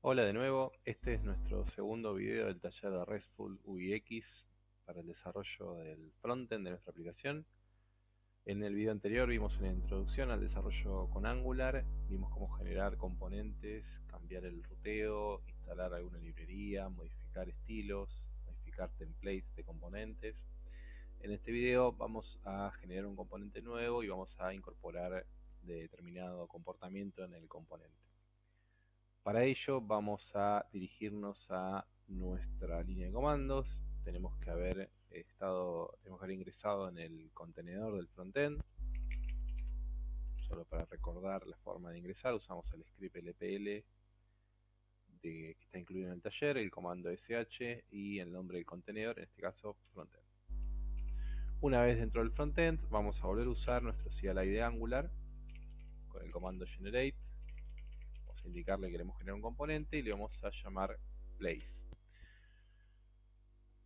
Hola de nuevo, este es nuestro segundo video del taller de RESTful UIX para el desarrollo del frontend de nuestra aplicación. En el video anterior vimos una introducción al desarrollo con Angular, vimos cómo generar componentes, cambiar el ruteo, instalar alguna librería, modificar estilos, modificar templates de componentes. En este video vamos a generar un componente nuevo y vamos a incorporar determinado comportamiento en el componente. Para ello vamos a dirigirnos a nuestra línea de comandos. Tenemos que haber ingresado en el contenedor del frontend. Solo para recordar la forma de ingresar, usamos el script LPL que está incluido en el taller, el comando sh y el nombre del contenedor, en este caso frontend. Una vez dentro del frontend, vamos a volver a usar nuestro CLI de Angular con el comando generate. Vamos a indicarle que queremos generar un componente y le vamos a llamar place.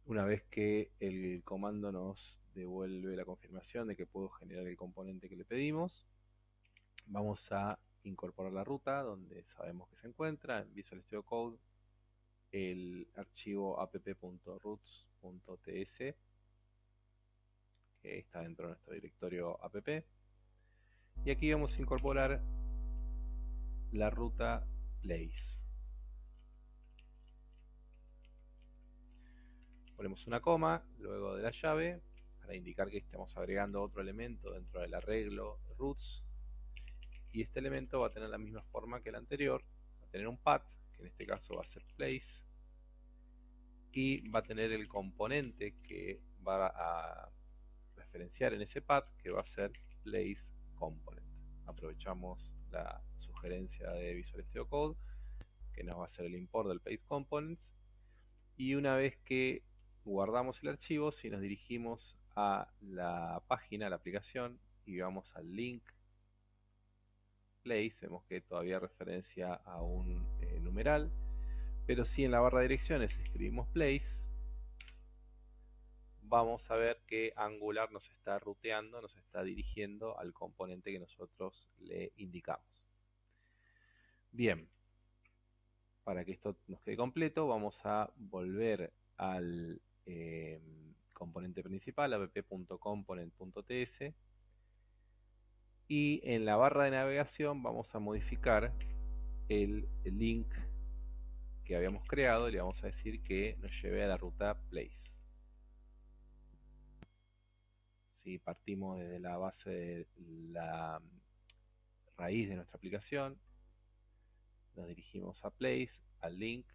Una vez que el comando nos devuelve la confirmación de que puedo generar el componente que le pedimos, vamos a incorporar la ruta donde sabemos que se encuentra en Visual Studio Code el archivo app.routes.ts que está dentro de nuestro directorio app, y aquí vamos a incorporar la ruta place. Ponemos una coma luego de la llave para indicar que estamos agregando otro elemento dentro del arreglo routes, y este elemento va a tener la misma forma que el anterior, va a tener un path, que en este caso va a ser place, y va a tener el componente que va a referenciar en ese path, que va a ser place component. Aprovechamos la sugerencia de Visual Studio Code, que nos va a hacer el import del place components, y una vez que guardamos el archivo, si nos dirigimos a la página, a la aplicación, y vamos al link place, vemos que todavía referencia a un numeral, pero si en la barra de direcciones escribimos place, vamos a ver que Angular nos está ruteando, nos está dirigiendo al componente que nosotros le indicamos. Bien, para que esto nos quede completo, vamos a volver al componente principal, app.component.ts, y en la barra de navegación vamos a modificar el link que habíamos creado y le vamos a decir que nos lleve a la ruta place. Si partimos desde la base de la raíz de nuestra aplicación, nos dirigimos a place, al link,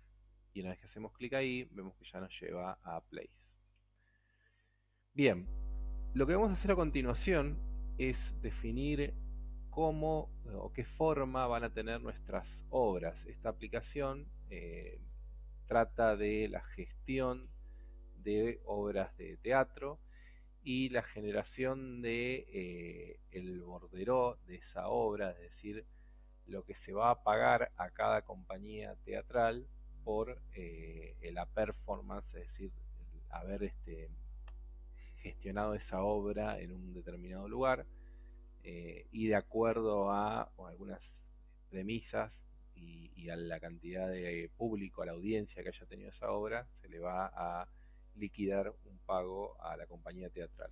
y una vez que hacemos clic ahí, vemos que ya nos lleva a place. Bien, lo que vamos a hacer a continuación es definir cómo o qué forma van a tener nuestras obras. Esta aplicación trata de la gestión de obras de teatro y la generación de el borderó de esa obra, es decir, lo que se va a pagar a cada compañía teatral por la performance, es decir, el haber gestionado esa obra en un determinado lugar, y de acuerdo a algunas premisas y a la cantidad de público, a la audiencia que haya tenido esa obra, se le va a liquidar un pago a la compañía teatral.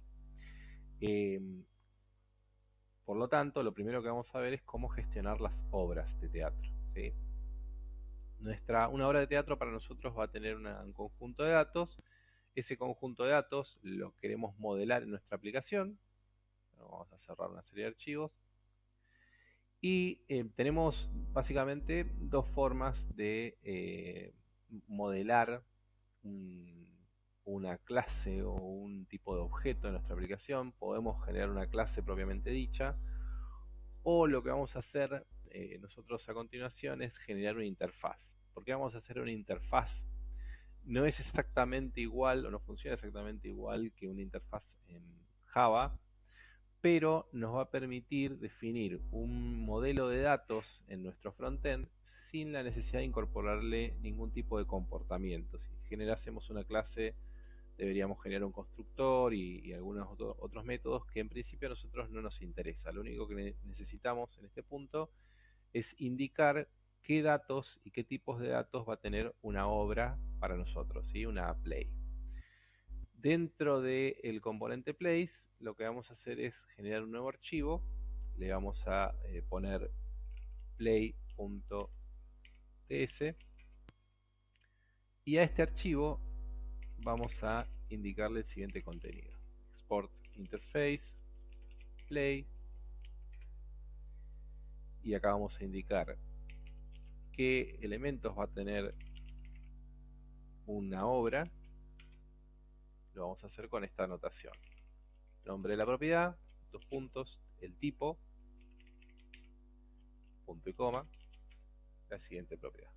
Por lo tanto, lo primero que vamos a ver es cómo gestionar las obras de teatro, ¿sí? Una obra de teatro para nosotros va a tener un conjunto de datos. Ese conjunto de datos lo queremos modelar en nuestra aplicación. Vamos a cerrar una serie de archivos. Y tenemos básicamente dos formas de modelar una clase o un tipo de objeto en nuestra aplicación. Podemos generar una clase propiamente dicha, o lo que vamos a hacer nosotros a continuación es generar una interfaz. ¿Por qué vamos a hacer una interfaz? No es exactamente igual o no funciona exactamente igual que una interfaz en Java, pero nos va a permitir definir un modelo de datos en nuestro frontend sin la necesidad de incorporarle ningún tipo de comportamiento. Si generásemos una clase, deberíamos generar un constructor y algunos otros métodos que en principio a nosotros no nos interesa. Lo único que necesitamos en este punto es indicar qué datos y qué tipos de datos va a tener una obra para nosotros, ¿sí? Una play. Dentro del componente place, lo que vamos a hacer es generar un nuevo archivo. Le vamos a poner play.ts y a este archivo vamos a indicarle el siguiente contenido: export interface play, y acá vamos a indicar qué elementos va a tener una obra. Lo vamos a hacer con esta anotación: nombre de la propiedad, dos puntos, el tipo, punto y coma, la siguiente propiedad.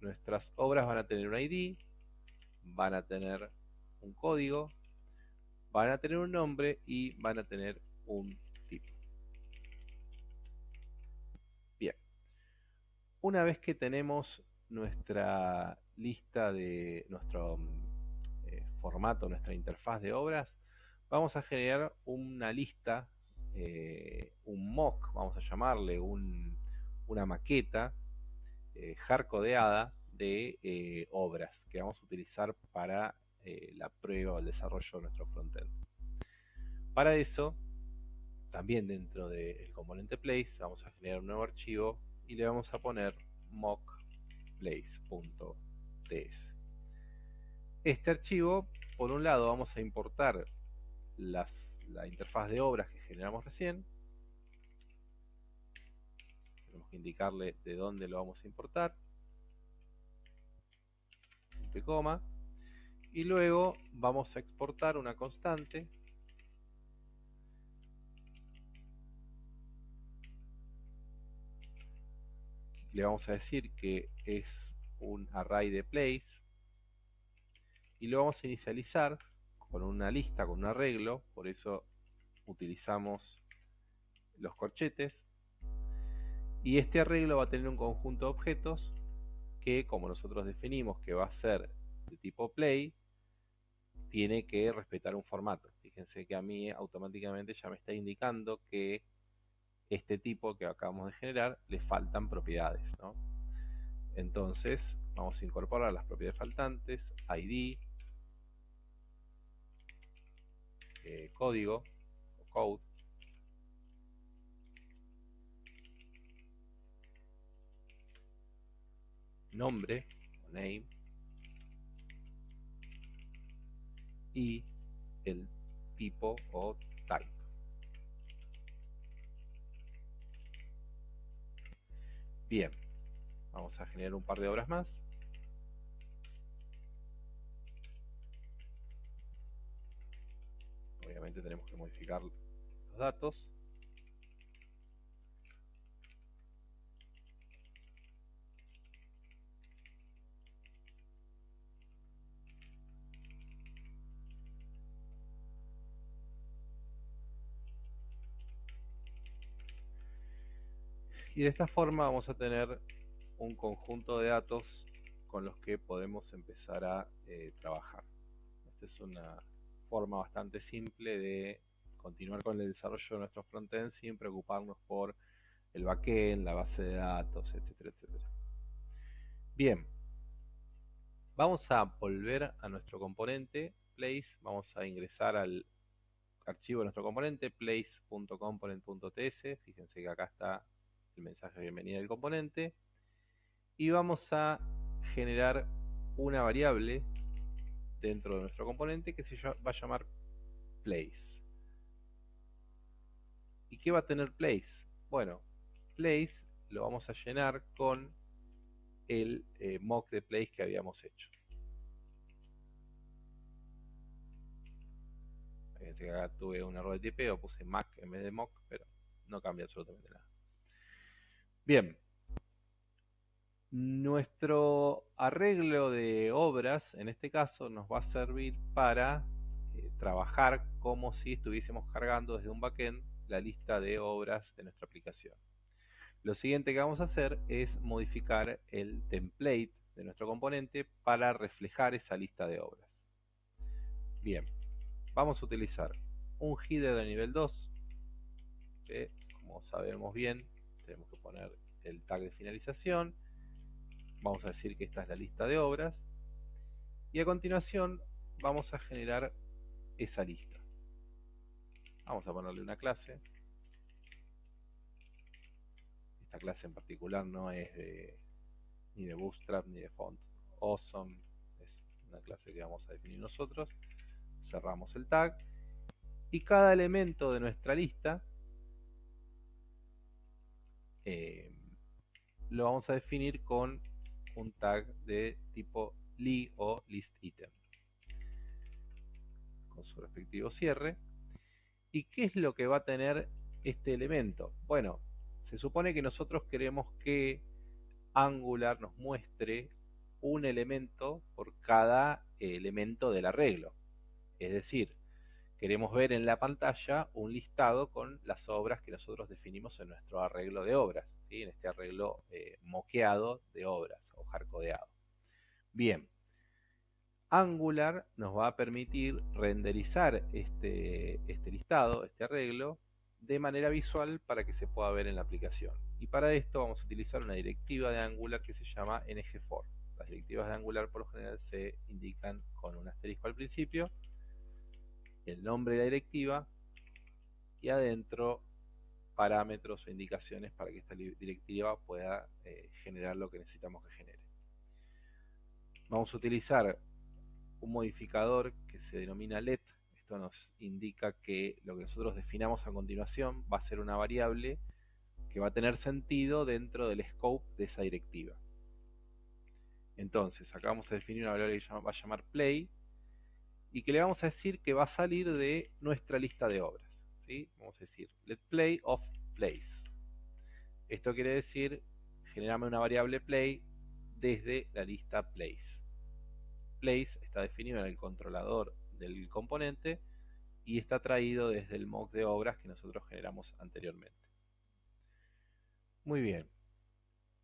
Nuestras obras van a tener un ID, van a tener un código, van a tener un nombre y van a tener un tipo. Bien, una vez que tenemos nuestra lista de nuestro formato, nuestra interfaz de obras, vamos a generar una lista, un mock, vamos a llamarle, una maqueta hardcodeada de obras que vamos a utilizar para la prueba o el desarrollo de nuestro frontend. Para eso, también dentro del componente place, vamos a generar un nuevo archivo y le vamos a poner mockplace.ts. Este archivo, por un lado, vamos a importar la interfaz de obras que generamos recién. Tenemos que indicarle de dónde lo vamos a importar, punto y coma, y luego vamos a exportar una constante le vamos a decir que es un array de place y lo vamos a inicializar con una lista, con un arreglo. Por eso utilizamos los corchetes, y este arreglo va a tener un conjunto de objetos que, como nosotros definimos que va a ser de tipo play, tiene que respetar un formato. Fíjense que a mí automáticamente ya me está indicando que este tipo que acabamos de generar le faltan propiedades, ¿no? Entonces vamos a incorporar las propiedades faltantes: ID, código o code, nombre o name, y el tipo o type. Bien, vamos a generar un par de obras más. Obviamente tenemos que modificar los datos. Y de esta forma vamos a tener un conjunto de datos con los que podemos empezar a trabajar. Esta es una forma bastante simple de continuar con el desarrollo de nuestro frontend sin preocuparnos por el backend, la base de datos, etcétera, etcétera. Bien, vamos a volver a nuestro componente place. Vamos a ingresar al archivo de nuestro componente place.component.ts. Fíjense que acá está el mensaje de bienvenida del componente, y vamos a generar una variable dentro de nuestro componente que se va a llamar place. ¿Y qué va a tener place? Bueno, place lo vamos a llenar con el mock de place que habíamos hecho. Fíjense que acá tuve un error de tipeo, puse Mac en vez de mock, pero no cambia absolutamente nada. Bien, nuestro arreglo de obras en este caso nos va a servir para trabajar como si estuviésemos cargando desde un backend la lista de obras de nuestra aplicación. Lo siguiente que vamos a hacer es modificar el template de nuestro componente para reflejar esa lista de obras. Bien, vamos a utilizar un header de nivel 2, que como sabemos bien tenemos que poner el tag de finalización, vamos a decir que esta es la lista de obras, y a continuación vamos a generar esa lista. Vamos a ponerle una clase. Esta clase en particular no es ni de Bootstrap ni de Fonts Awesome, es una clase que vamos a definir nosotros. Cerramos el tag y cada elemento de nuestra lista lo vamos a definir con un tag de tipo li o list item con su respectivo cierre. ¿Y qué es lo que va a tener este elemento? Bueno, se supone que nosotros queremos que Angular nos muestre un elemento por cada elemento del arreglo. Es decir, queremos ver en la pantalla un listado con las obras que nosotros definimos en nuestro arreglo de obras, ¿sí? En este arreglo moqueado de obras o hardcodeado. Bien, Angular nos va a permitir renderizar este listado, este arreglo, de manera visual para que se pueda ver en la aplicación. Y para esto vamos a utilizar una directiva de Angular que se llama ngFor. Las directivas de Angular por lo general se indican con un asterisco al principio, el nombre de la directiva y adentro parámetros o indicaciones para que esta directiva pueda generar lo que necesitamos que genere. Vamos a utilizar un modificador que se denomina let. Esto nos indica que lo que nosotros definamos a continuación va a ser una variable que va a tener sentido dentro del scope de esa directiva. Entonces, acá vamos a definir una variable que va a llamar play y que le vamos a decir que va a salir de nuestra lista de obras, ¿sí? Vamos a decir let play of plays. Esto quiere decir generame una variable play desde la lista plays. Plays está definido en el controlador del componente y está traído desde el mock de obras que nosotros generamos anteriormente. Muy bien.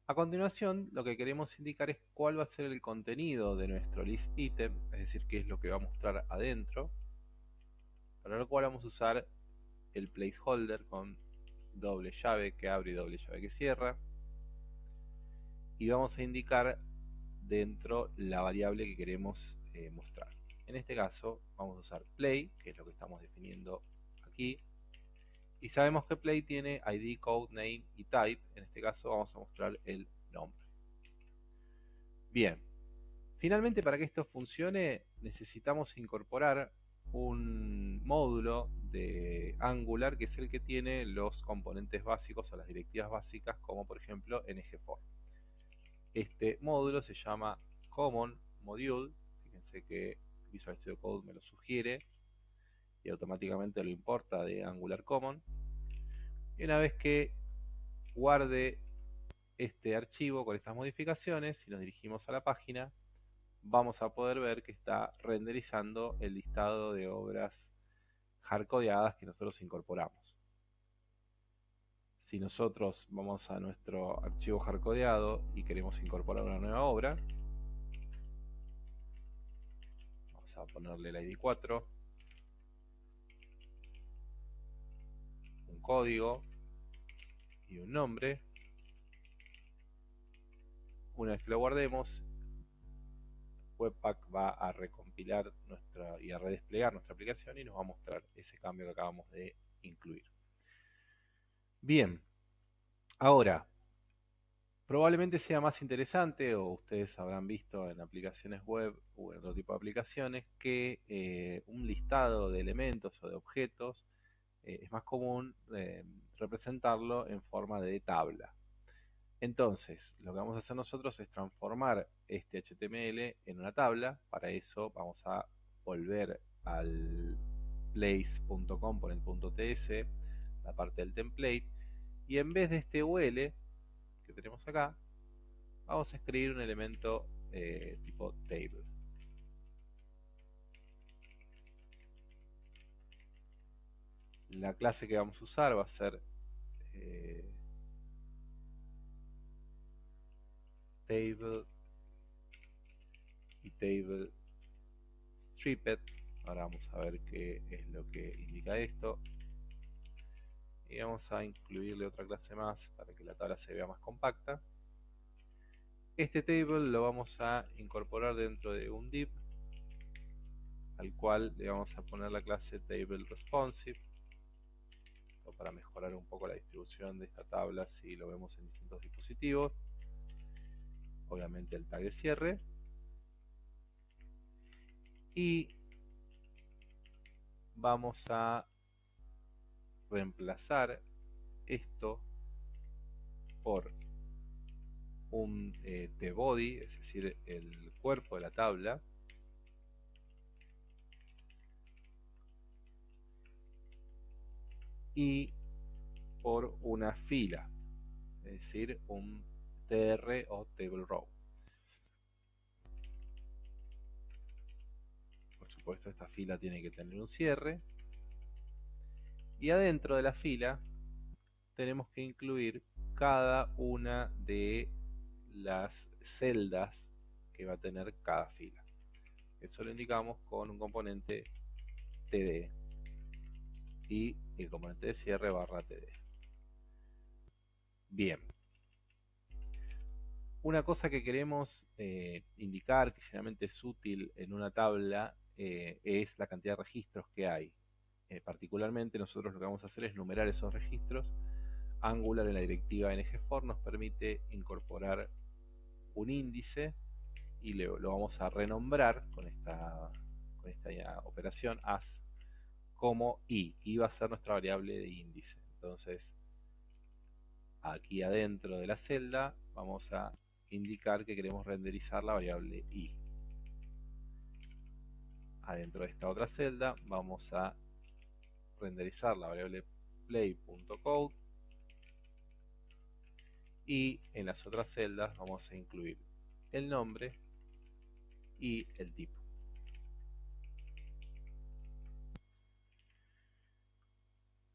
A continuación, lo que queremos indicar es cuál va a ser el contenido de nuestro list item, es decir, qué es lo que va a mostrar adentro, para lo cual vamos a usar el placeholder con doble llave que abre y doble llave que cierra, y vamos a indicar dentro la variable que queremos mostrar. En este caso vamos a usar play, que es lo que estamos definiendo aquí, y sabemos que play tiene id, code, name y type. En este caso vamos a mostrar el nombre. Bien, finalmente para que esto funcione necesitamos incorporar un módulo de Angular que es el que tiene los componentes básicos o las directivas básicas, como por ejemplo ngFor. Este módulo se llama Common Module. Fíjense que Visual Studio Code me lo sugiere y automáticamente lo importa de Angular Common. Y una vez que guarde este archivo con estas modificaciones, si nos dirigimos a la página, vamos a poder ver que está renderizando el listado de obras hardcodeadas que nosotros incorporamos. Si nosotros vamos a nuestro archivo hardcodeado y queremos incorporar una nueva obra, vamos a ponerle el ID 4, un código y un nombre. Una vez que lo guardemos, Webpack va a recompilar y a redesplegar nuestra aplicación y nos va a mostrar ese cambio que acabamos de incluir. Bien, ahora, probablemente sea más interesante, o ustedes habrán visto en aplicaciones web o en otro tipo de aplicaciones, que un listado de elementos o de objetos es más común representarlo en forma de tabla. Entonces, lo que vamos a hacer nosotros es transformar este HTML en una tabla. Para eso vamos a volver al place.component.ts, la parte del template, y en vez de este UL que tenemos acá, vamos a escribir un elemento tipo table. La clase que vamos a usar va a ser table y table stripped. Ahora vamos a ver qué es lo que indica esto. y vamos a incluirle otra clase más para que la tabla se vea más compacta. Este table lo vamos a incorporar dentro de un div, al cual le vamos a poner la clase table responsive, para mejorar un poco la distribución de esta tabla si lo vemos en distintos dispositivos. Obviamente el tag de cierre, y vamos a reemplazar esto por un tbody, es decir, el cuerpo de la tabla, y por una fila, es decir, un tr o table row. Por supuesto, esta fila tiene que tener un cierre, y adentro de la fila tenemos que incluir cada una de las celdas que va a tener cada fila. Eso lo indicamos con un componente td y el componente de cierre barra td. Bien. Una cosa que queremos indicar, que generalmente es útil en una tabla, es la cantidad de registros que hay. Particularmente nosotros lo que vamos a hacer es numerar esos registros. Angular en la directiva ngFor nos permite incorporar un índice y lo vamos a renombrar con esta operación as como i. I va a ser nuestra variable de índice. Entonces, aquí adentro de la celda vamos a indicar que queremos renderizar la variable i. Adentro de esta otra celda vamos a renderizar la variable play.code, y en las otras celdas vamos a incluir el nombre y el tipo.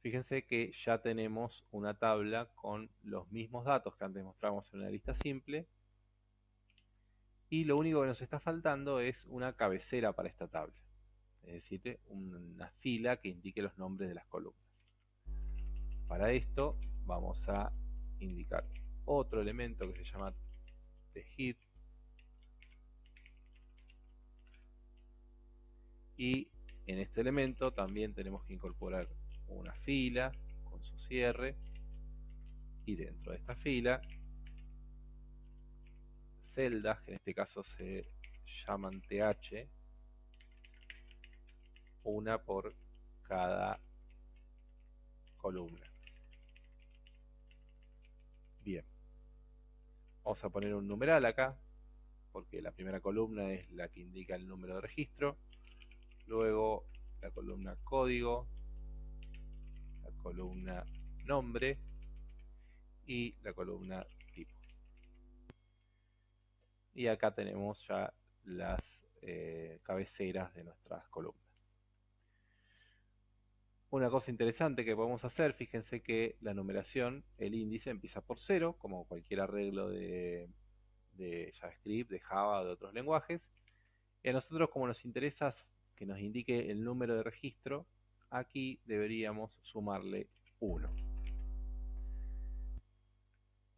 Fíjense que ya tenemos una tabla con los mismos datos que antes mostramos en una lista simple, y lo único que nos está faltando es una cabecera para esta tabla, es decir, una fila que indique los nombres de las columnas. Para esto vamos a indicar otro elemento que se llama TheHead, y en este elemento también tenemos que incorporar una fila con su cierre, y dentro de esta fila celdas, que en este caso se llaman th, una por cada columna. Bien, vamos a poner un numeral acá, porque la primera columna es la que indica el número de registro, luego la columna código, la columna nombre y la columna tipo. Y acá tenemos ya las cabeceras de nuestras columnas. Una cosa interesante que podemos hacer, fíjense que la numeración, el índice empieza por 0, como cualquier arreglo de JavaScript, de Java o de otros lenguajes. Y a nosotros, como nos interesa que nos indique el número de registro, aquí deberíamos sumarle 1.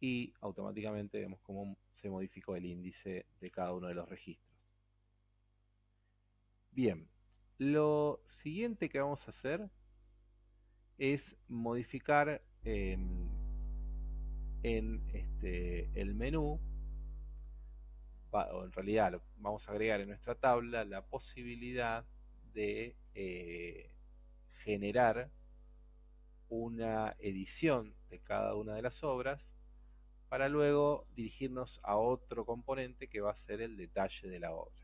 Y automáticamente vemos cómo se modificó el índice de cada uno de los registros. Bien, lo siguiente que vamos a hacer es modificar en el menú, o en realidad vamos a agregar en nuestra tabla la posibilidad de generar una edición de cada una de las obras, para luego dirigirnos a otro componente que va a ser el detalle de la obra.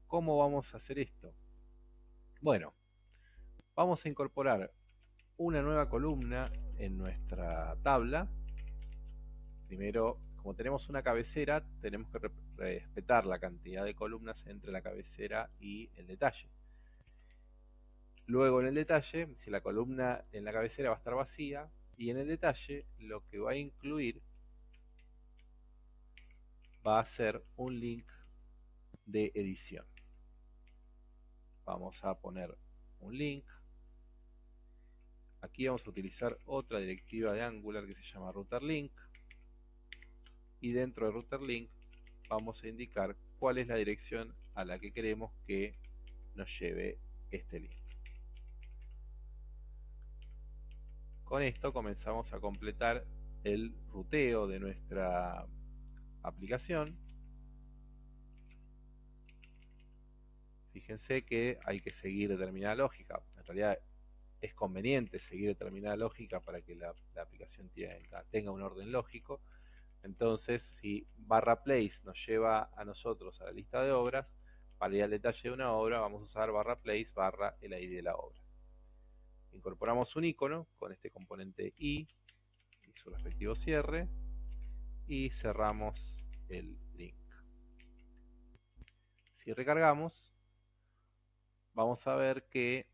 ¿Cómo vamos a hacer esto? Bueno, vamos a incorporar una nueva columna en nuestra tabla. Primero, como tenemos una cabecera, tenemos que respetar la cantidad de columnas entre la cabecera y el detalle. Luego en el detalle, si la columna en la cabecera va a estar vacía, y en el detalle lo que va a incluir va a ser un link de edición. Vamos a poner un link Aquí vamos a utilizar otra directiva de Angular que se llama router link, y dentro de router link vamos a indicar cuál es la dirección a la que queremos que nos lleve este link. Con esto comenzamos a completar el ruteo de nuestra aplicación. Fíjense que hay que seguir determinada lógica. En realidad es conveniente seguir determinada lógica para que la aplicación tenga un orden lógico. Entonces, si barra place nos lleva a nosotros a la lista de obras, para ir al detalle de una obra vamos a usar barra place barra el ID de la obra. Incorporamos un icono con este componente i y su respectivo cierre, y cerramos el link. Si recargamos, vamos a ver que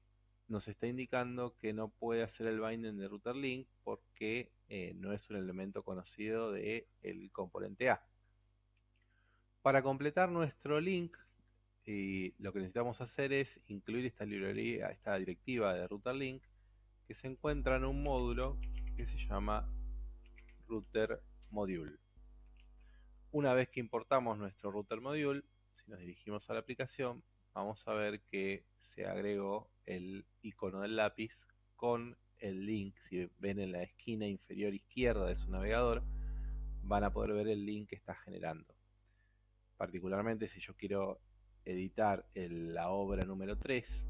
nos está indicando que no puede hacer el binding de router link porque no es un elemento conocido del componente A. Para completar nuestro link, lo que necesitamos hacer es incluir esta librería, esta directiva de router link, que se encuentra en un módulo que se llama router module. Una vez que importamos nuestro router module, si nos dirigimos a la aplicación, vamos a ver que se agregó el icono del lápiz con el link. Si ven en la esquina inferior izquierda de su navegador, van a poder ver el link que está generando. Particularmente si yo quiero editar la obra número 3,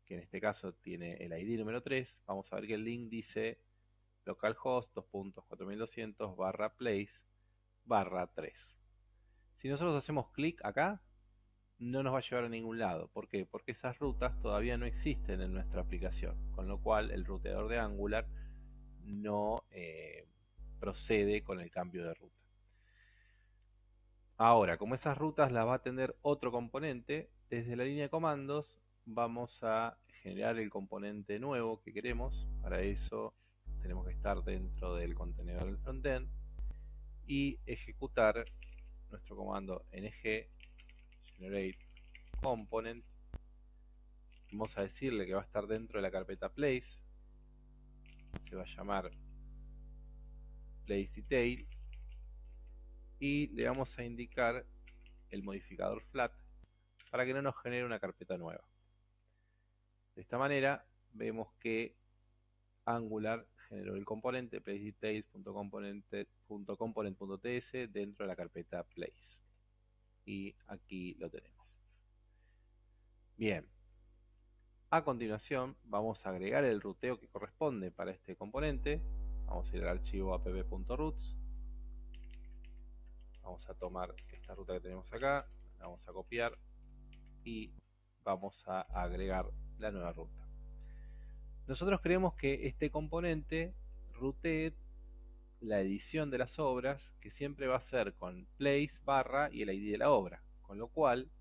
que en este caso tiene el ID número 3, vamos a ver que el link dice localhost 2.4200 place 3. Si nosotros hacemos clic acá, no nos va a llevar a ningún lado. ¿Por qué? Porque esas rutas todavía no existen en nuestra aplicación, con lo cual el ruteador de Angular no procede con el cambio de ruta. Ahora, como esas rutas las va a tener otro componente, desde la línea de comandos vamos a generar el componente nuevo que queremos. Para eso tenemos que estar dentro del contenedor del frontend y ejecutar nuestro comando ng generate component. Vamos a decirle que va a estar dentro de la carpeta place, se va a llamar place detail, y le vamos a indicar el modificador flat para que no nos genere una carpeta nueva. De esta manera vemos que Angular generó el componente placedetails.component.ts dentro de la carpeta place, y aquí lo tenemos. Bien, a continuación vamos a agregar el ruteo que corresponde para este componente. Vamos a ir al archivo app.roots, vamos a tomar esta ruta que tenemos acá, la vamos a copiar y vamos a agregar la nueva ruta. Nosotros creemos que este componente rutee la edición de las obras, que siempre va a ser con place barra y el ID de la obra, con lo cual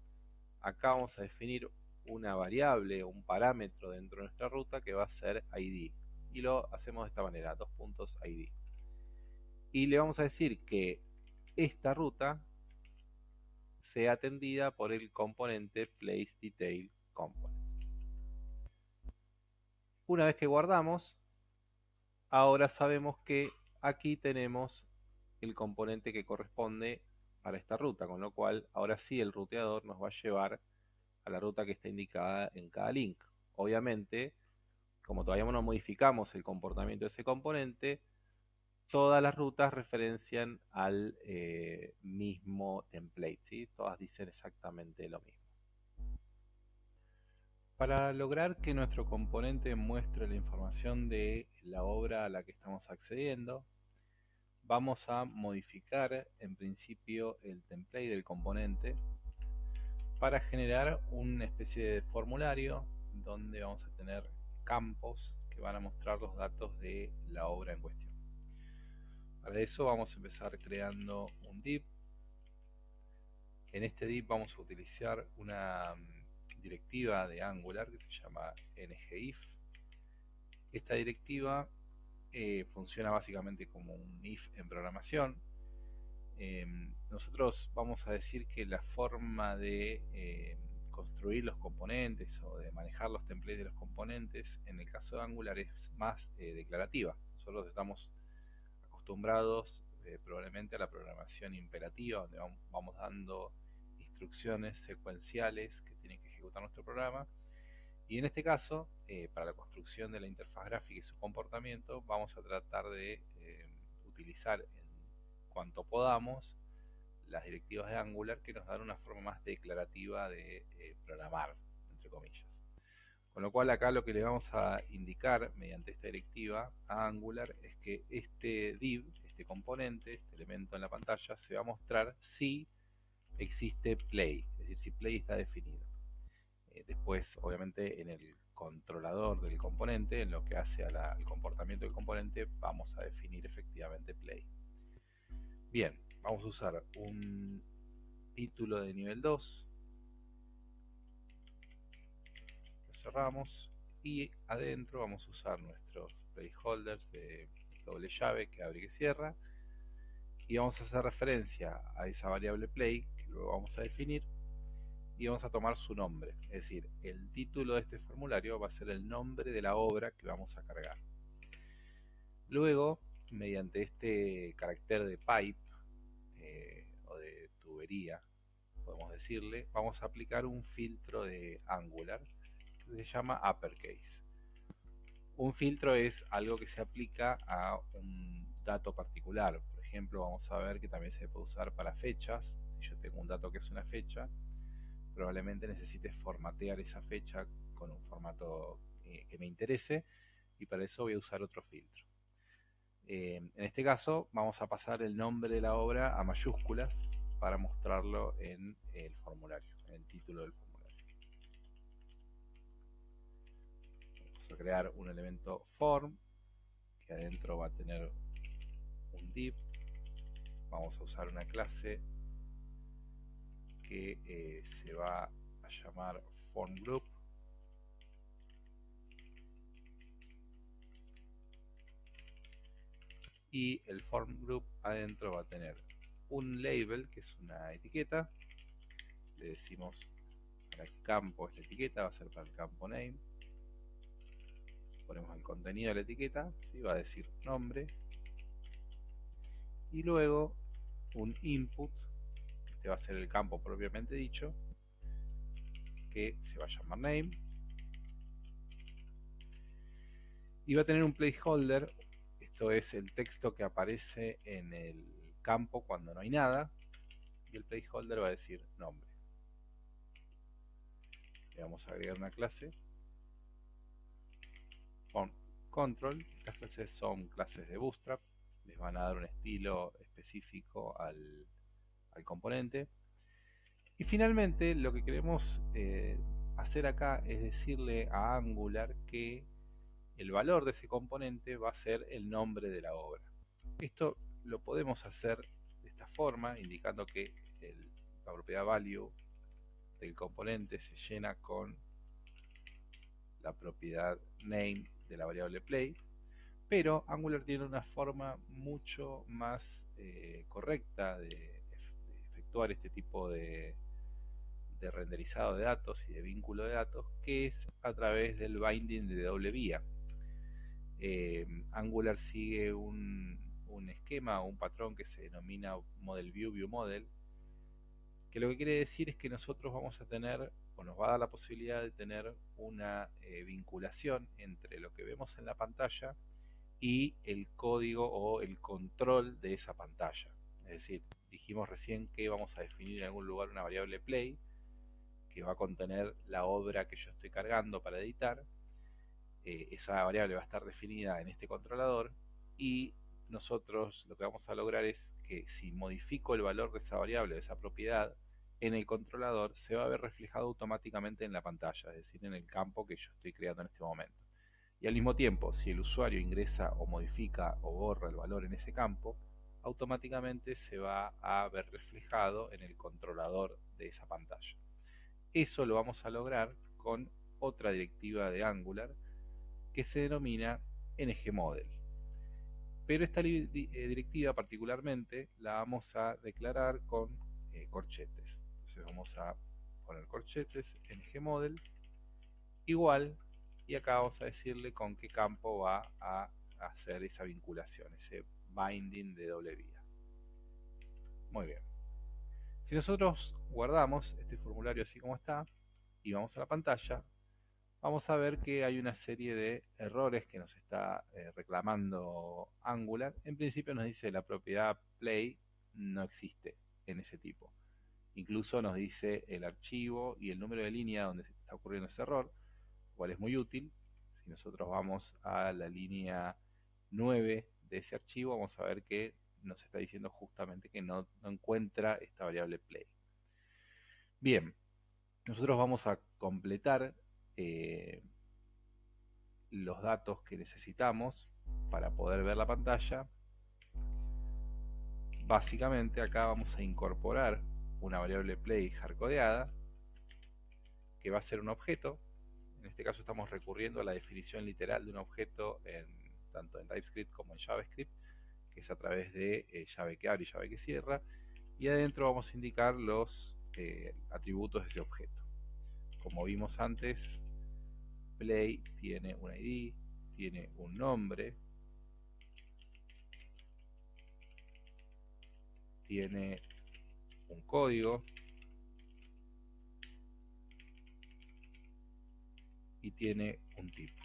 acá vamos a definir una variable o un parámetro dentro de nuestra ruta que va a ser ID, y lo hacemos de esta manera, .id, y le vamos a decir que esta ruta sea atendida por el componente placeDetailComponent. Una vez que guardamos, ahora sabemos que aquí tenemos el componente que corresponde para esta ruta, con lo cual ahora sí el ruteador nos va a llevar a la ruta que está indicada en cada link. Obviamente, como todavía no modificamos el comportamiento de ese componente, todas las rutas referencian al mismo template, ¿sí? Todas dicen exactamente lo mismo. Para lograr que nuestro componente muestre la información de la obra a la que estamos accediendo, vamos a modificar en principio el template del componente para generar una especie de formulario donde vamos a tener campos que van a mostrar los datos de la obra en cuestión. Para eso vamos a empezar creando un div. En este div vamos a utilizar una directiva de Angular que se llama ngIf. Esta directiva funciona básicamente como un if en programación. Nosotros vamos a decir que la forma de construir los componentes o de manejar los templates de los componentes, en el caso de Angular es más declarativa. Nosotros estamos acostumbrados probablemente a la programación imperativa, donde vamos dando instrucciones secuenciales que tiene que ejecutar nuestro programa. Y en este caso, para la construcción de la interfaz gráfica y su comportamiento, vamos a tratar de utilizar en cuanto podamos las directivas de Angular, que nos dan una forma más declarativa de programar, entre comillas. Con lo cual acá lo que le vamos a indicar mediante esta directiva a Angular es que este div, este componente, este elemento en la pantalla, se va a mostrar si existe play, es decir, si play está definido. Después, obviamente, en el controlador del componente, en lo que hace al comportamiento del componente, vamos a definir efectivamente play. Bien, vamos a usar un título de nivel 2, lo cerramos y adentro vamos a usar nuestros placeholders de doble llave que abre y que cierra, y vamos a hacer referencia a esa variable play que luego vamos a definir, y vamos a tomar su nombre, es decir, el título de este formulario va a ser el nombre de la obra que vamos a cargar. Luego, mediante este carácter de pipe o de tubería, podemos decirle, vamos a aplicar un filtro de Angular que se llama uppercase. Un filtro es algo que se aplica a un dato particular. Por ejemplo, vamos a ver que también se puede usar para fechas. Si yo tengo un dato que es una fecha, probablemente necesite formatear esa fecha con un formato que me interese, y para eso voy a usar otro filtro. En este caso vamos a pasar el nombre de la obra a mayúsculas para mostrarlo en el formulario, en el título del formulario. Vamos a crear un elemento form que adentro va a tener un div. Vamos a usar una clase que se va a llamar formGroup. Y el formGroup adentro va a tener un label, que es una etiqueta. Le decimos para qué campo es la etiqueta, va a ser para el campo name. Ponemos el contenido de la etiqueta, ¿sí? Va a decir nombre. Y luego un input, este va a ser el campo propiamente dicho, que se va a llamar name. Y va a tener un placeholder, esto es el texto que aparece en el campo cuando no hay nada, y el placeholder va a decir nombre. Le vamos a agregar una clase form control. Estas clases son clases de Bootstrap, les van a dar un estilo específico al componente. Y finalmente lo que queremos hacer acá es decirle a Angular que el valor de ese componente va a ser el nombre de la obra. Esto lo podemos hacer de esta forma, indicando que la propiedad value del componente se llena con la propiedad name de la variable play, pero Angular tiene una forma mucho más correcta de efectuar este tipo de renderizado de datos y de vínculo de datos, que es a través del binding de doble vía. Angular sigue un esquema o un patrón que se denomina Model View, View Model, que lo que quiere decir es que nosotros vamos a tener, o nos va a dar la posibilidad de tener una vinculación entre lo que vemos en la pantalla y el código o el control de esa pantalla. Es decir, dijimos recién que vamos a definir en algún lugar una variable play que va a contener la obra que yo estoy cargando para editar. Esa variable va a estar definida en este controlador, y nosotros lo que vamos a lograr es que si modifico el valor de esa variable, de esa propiedad, en el controlador se va a ver reflejado automáticamente en la pantalla, es decir, en el campo que yo estoy creando en este momento. Y al mismo tiempo, si el usuario ingresa o modifica o borra el valor en ese campo, automáticamente se va a ver reflejado en el controlador de esa pantalla. Eso lo vamos a lograr con otra directiva de Angular que se denomina ngModel. Pero esta directiva particularmente la vamos a declarar con corchetes. Entonces vamos a poner corchetes ngModel igual, y acá vamos a decirle con qué campo va a hacer esa vinculación, ese binding de doble vía. Muy bien. Si nosotros guardamos este formulario así como está y vamos a la pantalla, vamos a ver que hay una serie de errores que nos está reclamando Angular. En principio nos dice la propiedad play no existe en ese tipo. Incluso nos dice el archivo y el número de línea donde está ocurriendo ese error, cual es muy útil. Si nosotros vamos a la línea 9 de ese archivo, vamos a ver que nos está diciendo justamente que no encuentra esta variable play. Bien, nosotros vamos a completar los datos que necesitamos para poder ver la pantalla. Básicamente acá vamos a incorporar una variable play hardcodeada que va a ser un objeto. En este caso estamos recurriendo a la definición literal de un objeto tanto en TypeScript como en JavaScript, que es a través de llave que abre y llave que cierra, y adentro vamos a indicar los atributos de ese objeto. Como vimos antes, play tiene un ID, tiene un nombre, tiene un código y tiene un tipo.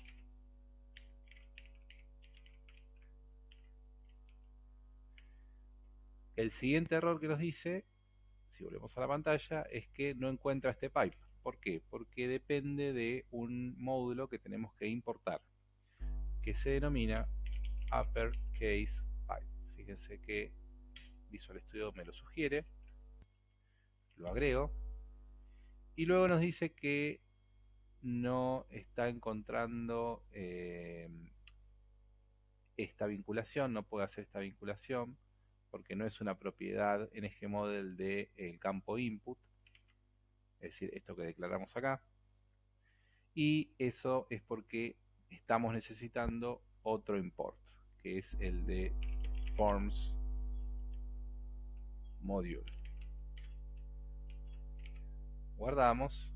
El siguiente error que nos dice, si volvemos a la pantalla, es que no encuentra este pipe. ¿Por qué? Porque depende de un módulo que tenemos que importar, que se denomina uppercase pipe. Fíjense que Visual Studio me lo sugiere, lo agrego, y luego nos dice que no está encontrando esta vinculación, no puede hacer esta vinculación porque no es una propiedad en ngModel del campo input, es decir, esto que declaramos acá, y eso es porque estamos necesitando otro import, que es el de forms module. Guardamos,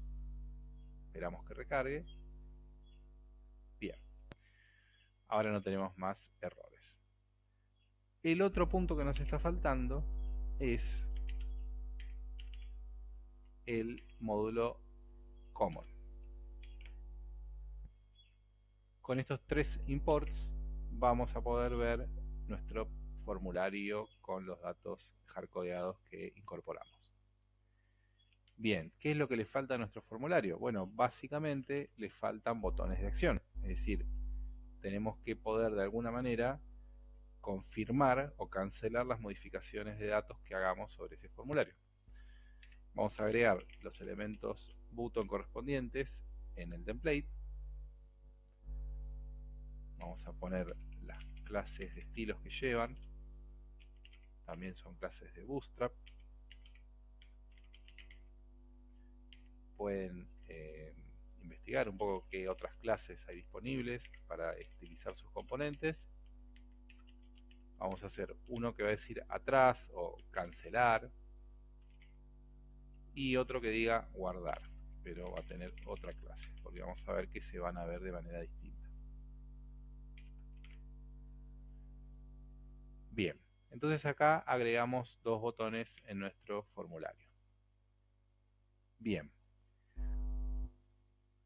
esperamos que recargue. Bien, ahora no tenemos más errores. El otro punto que nos está faltando es el módulo common. Con estos tres imports vamos a poder ver nuestro formulario con los datos hardcodeados que incorporamos. Bien, ¿qué es lo que le falta a nuestro formulario? Bueno, básicamente le faltan botones de acción. Es decir, tenemos que poder de alguna manera confirmar o cancelar las modificaciones de datos que hagamos sobre ese formulario. Vamos a agregar los elementos button correspondientes en el template. Vamos a poner las clases de estilos que llevan. También son clases de Bootstrap. Pueden investigar un poco qué otras clases hay disponibles para estilizar sus componentes. Vamos a hacer uno que va a decir atrás o cancelar, y otro que diga guardar, pero va a tener otra clase, porque vamos a ver que se van a ver de manera distinta. Bien, entonces acá agregamos dos botones en nuestro formulario. Bien,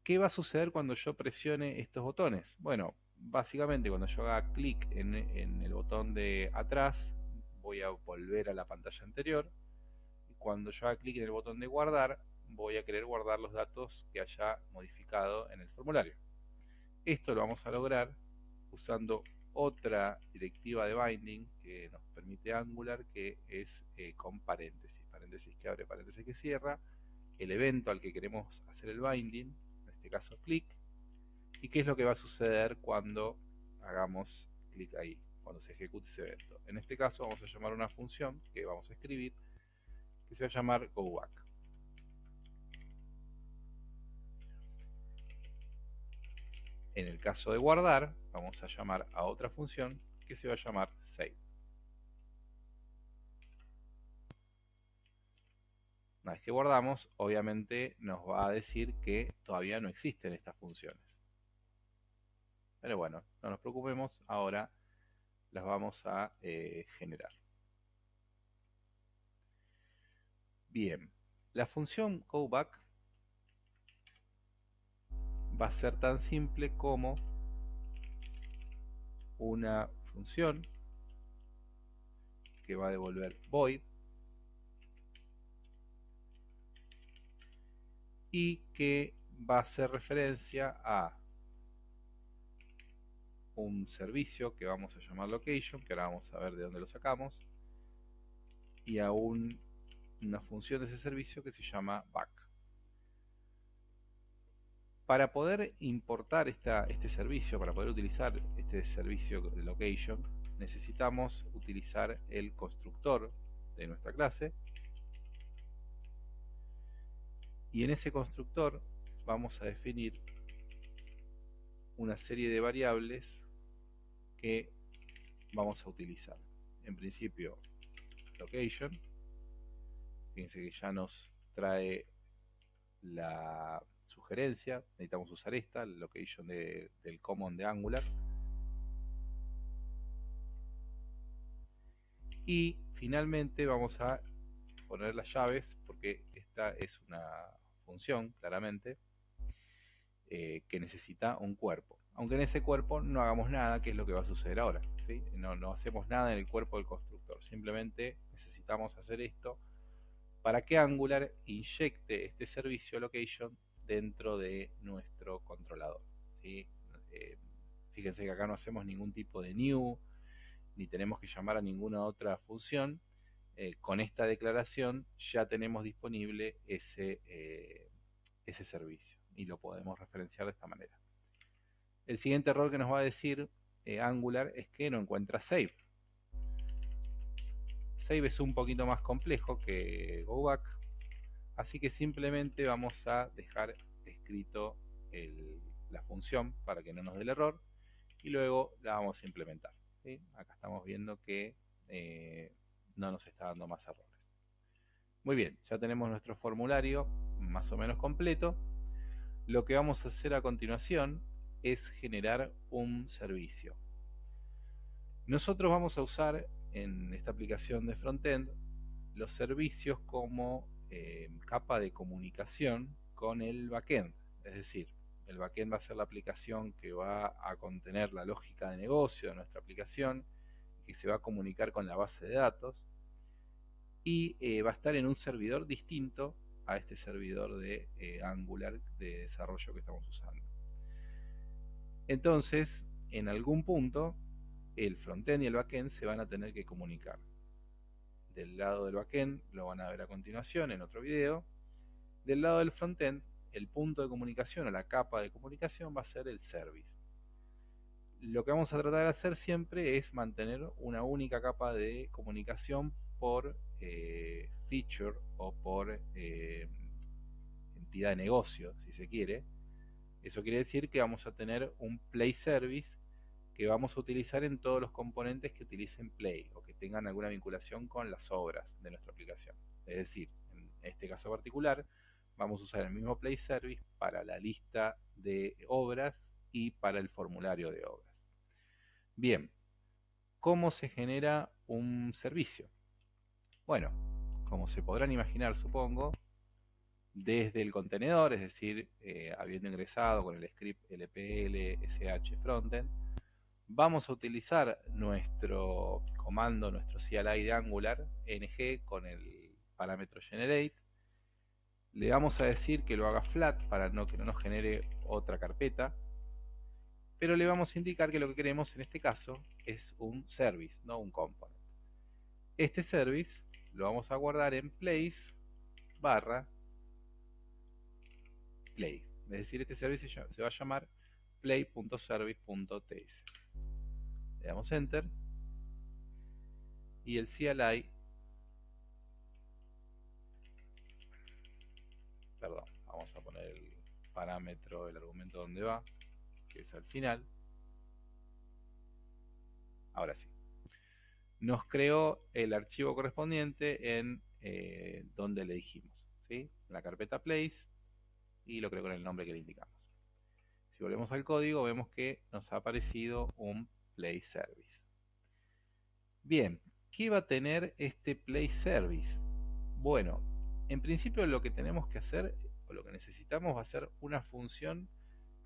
¿qué va a suceder cuando yo presione estos botones? Bueno, básicamente cuando yo haga clic en el botón de atrás, voy a volver a la pantalla anterior. Y cuando yo haga clic en el botón de guardar, voy a querer guardar los datos que haya modificado en el formulario. Esto lo vamos a lograr usando otra directiva de binding que nos permite Angular, que es con paréntesis. Paréntesis que abre, paréntesis que cierra. El evento al que queremos hacer el binding, en este caso clic, y qué es lo que va a suceder cuando hagamos clic ahí, cuando se ejecute ese evento. En este caso vamos a llamar una función que vamos a escribir, que se va a llamar goback. En el caso de guardar, vamos a llamar a otra función que se va a llamar save. vez que guardamos, obviamente nos va a decir que todavía no existen estas funciones. Pero bueno, no nos preocupemos, ahora las vamos a generar. Bien, la función goBack va a ser tan simple como una función que va a devolver void y que va a hacer referencia a un servicio que vamos a llamar location, que ahora vamos a ver de dónde lo sacamos, y a una función de ese servicio que se llama back. Para poder importar este servicio, para poder utilizar este servicio de location, necesitamos utilizar el constructor de nuestra clase, y en ese constructor vamos a definir una serie de variables que vamos a utilizar. En principio, location. Fíjense que ya nos trae la sugerencia. Necesitamos usar esta, la location del common de Angular. Y finalmente vamos a poner las llaves, porque esta es una función, claramente, que necesita un cuerpo. Aunque en ese cuerpo no hagamos nada, que es lo que va a suceder ahora, ¿sí? No hacemos nada en el cuerpo del constructor. Simplemente necesitamos hacer esto para que Angular inyecte este servicio location dentro de nuestro controlador, ¿sí? Fíjense que acá no hacemos ningún tipo de new, ni tenemos que llamar a ninguna otra función. Con esta declaración ya tenemos disponible ese servicio y lo podemos referenciar de esta manera. El siguiente error que nos va a decir Angular es que no encuentra save. Save es un poquito más complejo que goBack, así que simplemente vamos a dejar escrito la función para que no nos dé el error y luego la vamos a implementar, ¿sí? Acá estamos viendo que no nos está dando más errores. Muy bien, ya tenemos nuestro formulario más o menos completo. Lo que vamos a hacer a continuación es generar un servicio. Nosotros vamos a usar en esta aplicación de frontend los servicios como capa de comunicación con el backend. Es decir, el backend va a ser la aplicación que va a contener la lógica de negocio de nuestra aplicación, que se va a comunicar con la base de datos y va a estar en un servidor distinto a este servidor de Angular de desarrollo que estamos usando. Entonces, en algún punto, el frontend y el backend se van a tener que comunicar. Del lado del backend lo van a ver a continuación en otro video. Del lado del frontend, el punto de comunicación o la capa de comunicación va a ser el service. Lo que vamos a tratar de hacer siempre es mantener una única capa de comunicación por feature o por entidad de negocio, si se quiere. Eso quiere decir que vamos a tener un Play Service que vamos a utilizar en todos los componentes que utilicen Play o que tengan alguna vinculación con las obras de nuestra aplicación. Es decir, en este caso particular, vamos a usar el mismo Play Service para la lista de obras y para el formulario de obras. Bien, ¿cómo se genera un servicio? Bueno, como se podrán imaginar, supongo, desde el contenedor, es decir, habiendo ingresado con el script lpl sh frontend, vamos a utilizar nuestro comando, nuestro CLI de Angular, ng, con el parámetro generate. Le vamos a decir que lo haga flat para que no nos genere otra carpeta, pero le vamos a indicar que lo que queremos en este caso es un service, no un component. Este service lo vamos a guardar en place barra play, es decir, este service se va a llamar play.service.ts. Le damos enter y el CLI, perdón, vamos a poner el parámetro, el argumento donde va, que es al final. Ahora sí, nos creó el archivo correspondiente en donde le dijimos. ¿sí? En la carpeta place y lo creo con el nombre que le indicamos. Si volvemos al código vemos que nos ha aparecido un play service. Bien, ¿qué va a tener este play service? Bueno, en principio lo que tenemos que hacer, o lo que necesitamos, va a ser una función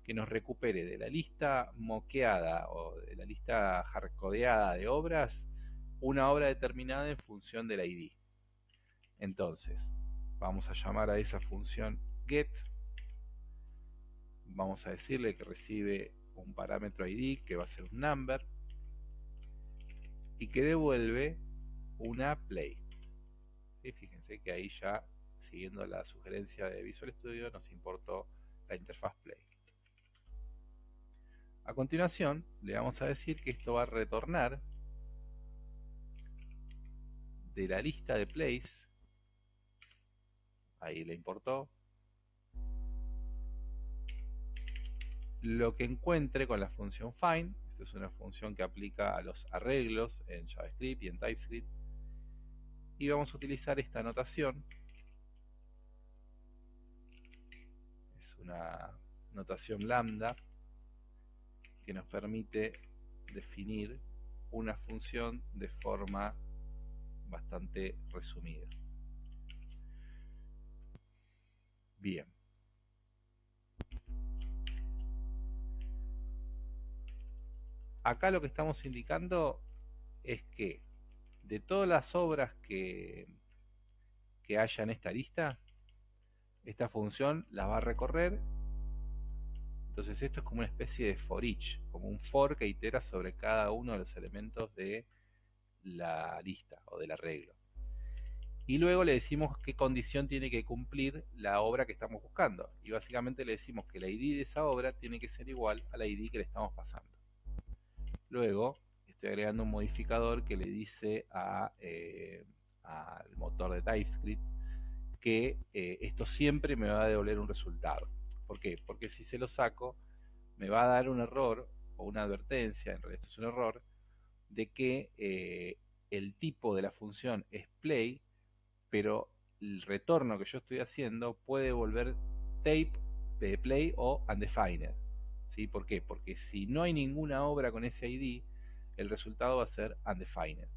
que nos recupere de la lista moqueada o de la lista hardcodeada de obras, una obra determinada en función del ID. Entonces, vamos a llamar a esa función get, vamos a decirle que recibe un parámetro ID que va a ser un number y que devuelve una play. ¿Sí? Fíjense que ahí ya, siguiendo la sugerencia de Visual Studio, nos importó la interfaz play. A continuación, le vamos a decir que esto va a retornar de la lista de plays, ahí le importó, lo que encuentre con la función find. Esta es una función que aplica a los arreglos en JavaScript y en TypeScript, y vamos a utilizar esta notación. Es una notación lambda que nos permite definir una función de forma bastante resumida. Bien. Acá lo que estamos indicando es que de todas las obras que haya en esta lista, esta función las va a recorrer. Entonces esto es como una especie de for each, como un for que itera sobre cada uno de los elementos de la lista o del arreglo. Y luego le decimos qué condición tiene que cumplir la obra que estamos buscando. Y básicamente le decimos que la ID de esa obra tiene que ser igual a la ID que le estamos pasando. Luego estoy agregando un modificador que le dice al motor de TypeScript que esto siempre me va a devolver un resultado. ¿Por qué? Porque si se lo saco, me va a dar un error o una advertencia, en realidad esto es un error, de que el tipo de la función es play, pero el retorno que yo estoy haciendo puede volver tape, play o undefined. ¿Sí? ¿Por qué? Porque si no hay ninguna obra con ese ID, el resultado va a ser undefined.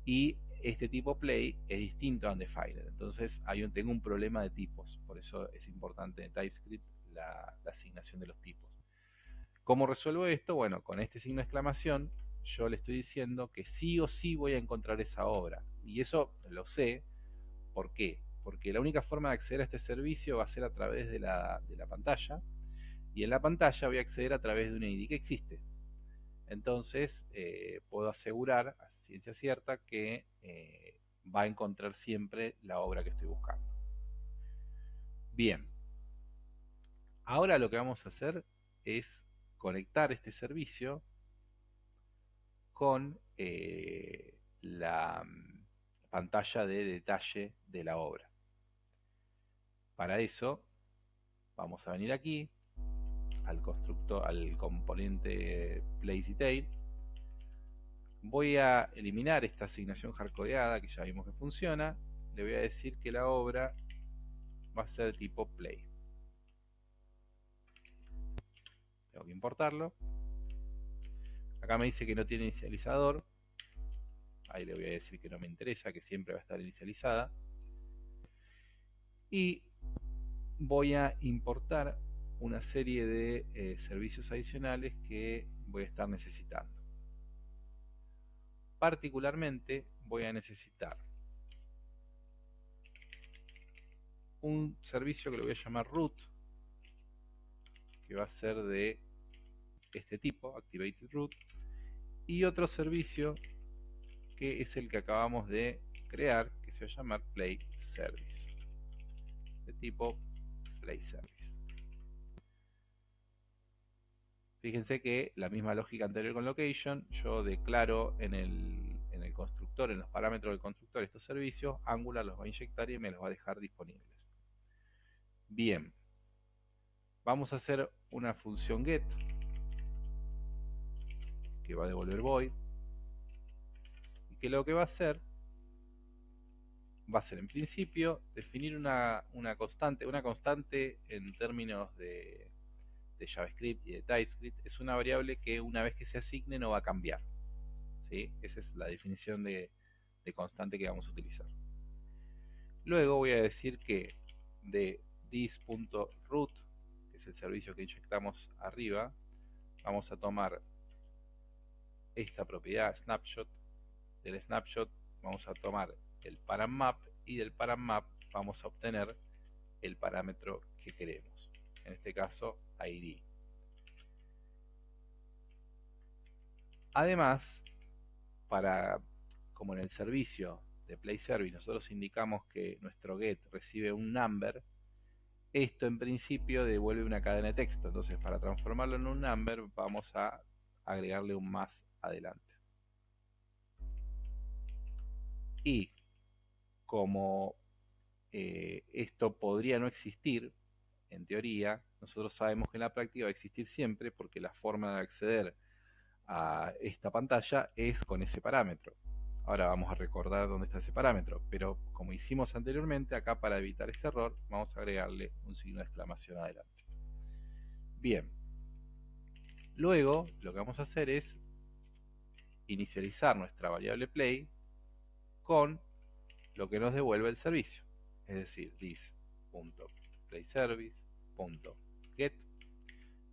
Y este tipo play es distinto a undefined. Entonces tengo un problema de tipos. Por eso es importante en TypeScript la asignación de los tipos. ¿Cómo resuelvo esto? Bueno, con este signo de exclamación yo le estoy diciendo que sí o sí voy a encontrar esa obra. Y eso lo sé. ¿Por qué? Porque la única forma de acceder a este servicio va a ser a través de la pantalla. Y en la pantalla voy a acceder a través de un ID que existe. Entonces puedo asegurar a ciencia cierta que va a encontrar siempre la obra que estoy buscando. Bien, ahora lo que vamos a hacer es conectar este servicio con la pantalla de detalle de la obra. Para eso vamos a venir aquí al constructor, al componente PlaceDetail. Voy a eliminar esta asignación hardcodeada que ya vimos que funciona. Le voy a decir que la obra va a ser tipo play. Tengo que importarlo. Acá me dice que no tiene inicializador. Ahí le voy a decir que no me interesa, que siempre va a estar inicializada. Y voy a importar una serie de servicios adicionales que voy a estar necesitando. Particularmente voy a necesitar un servicio que lo voy a llamar root, que va a ser de este tipo, activated root, y otro servicio que es el que acabamos de crear, que se va a llamar play service, de tipo play service. Fíjense que la misma lógica anterior con location, yo declaro en el constructor, en los parámetros del constructor, estos servicios, Angular los va a inyectar y me los va a dejar disponibles. Bien, vamos a hacer una función get que va a devolver void y que lo que va a hacer va a ser en principio definir una constante en términos de JavaScript y de TypeScript, es una variable que una vez que se asigne no va a cambiar. ¿Sí? Esa es la definición de constante que vamos a utilizar. Luego voy a decir que de this.root, que es el servicio que inyectamos arriba, vamos a tomar esta propiedad snapshot. Del snapshot vamos a tomar el param_map y del param_map vamos a obtener el parámetro que queremos, en este caso ID. Además, como en el servicio de PlayService nosotros indicamos que nuestro get recibe un number, esto en principio devuelve una cadena de texto. Entonces, para transformarlo en un number vamos a agregarle un más adelante. Y como esto podría no existir, en teoría, nosotros sabemos que en la práctica va a existir siempre, porque la forma de acceder a esta pantalla es con ese parámetro. Ahora vamos a recordar dónde está ese parámetro, pero como hicimos anteriormente, acá para evitar este error vamos a agregarle un signo de exclamación adelante. Bien, luego lo que vamos a hacer es inicializar nuestra variable play con lo que nos devuelve el servicio, es decir, this.playService.get.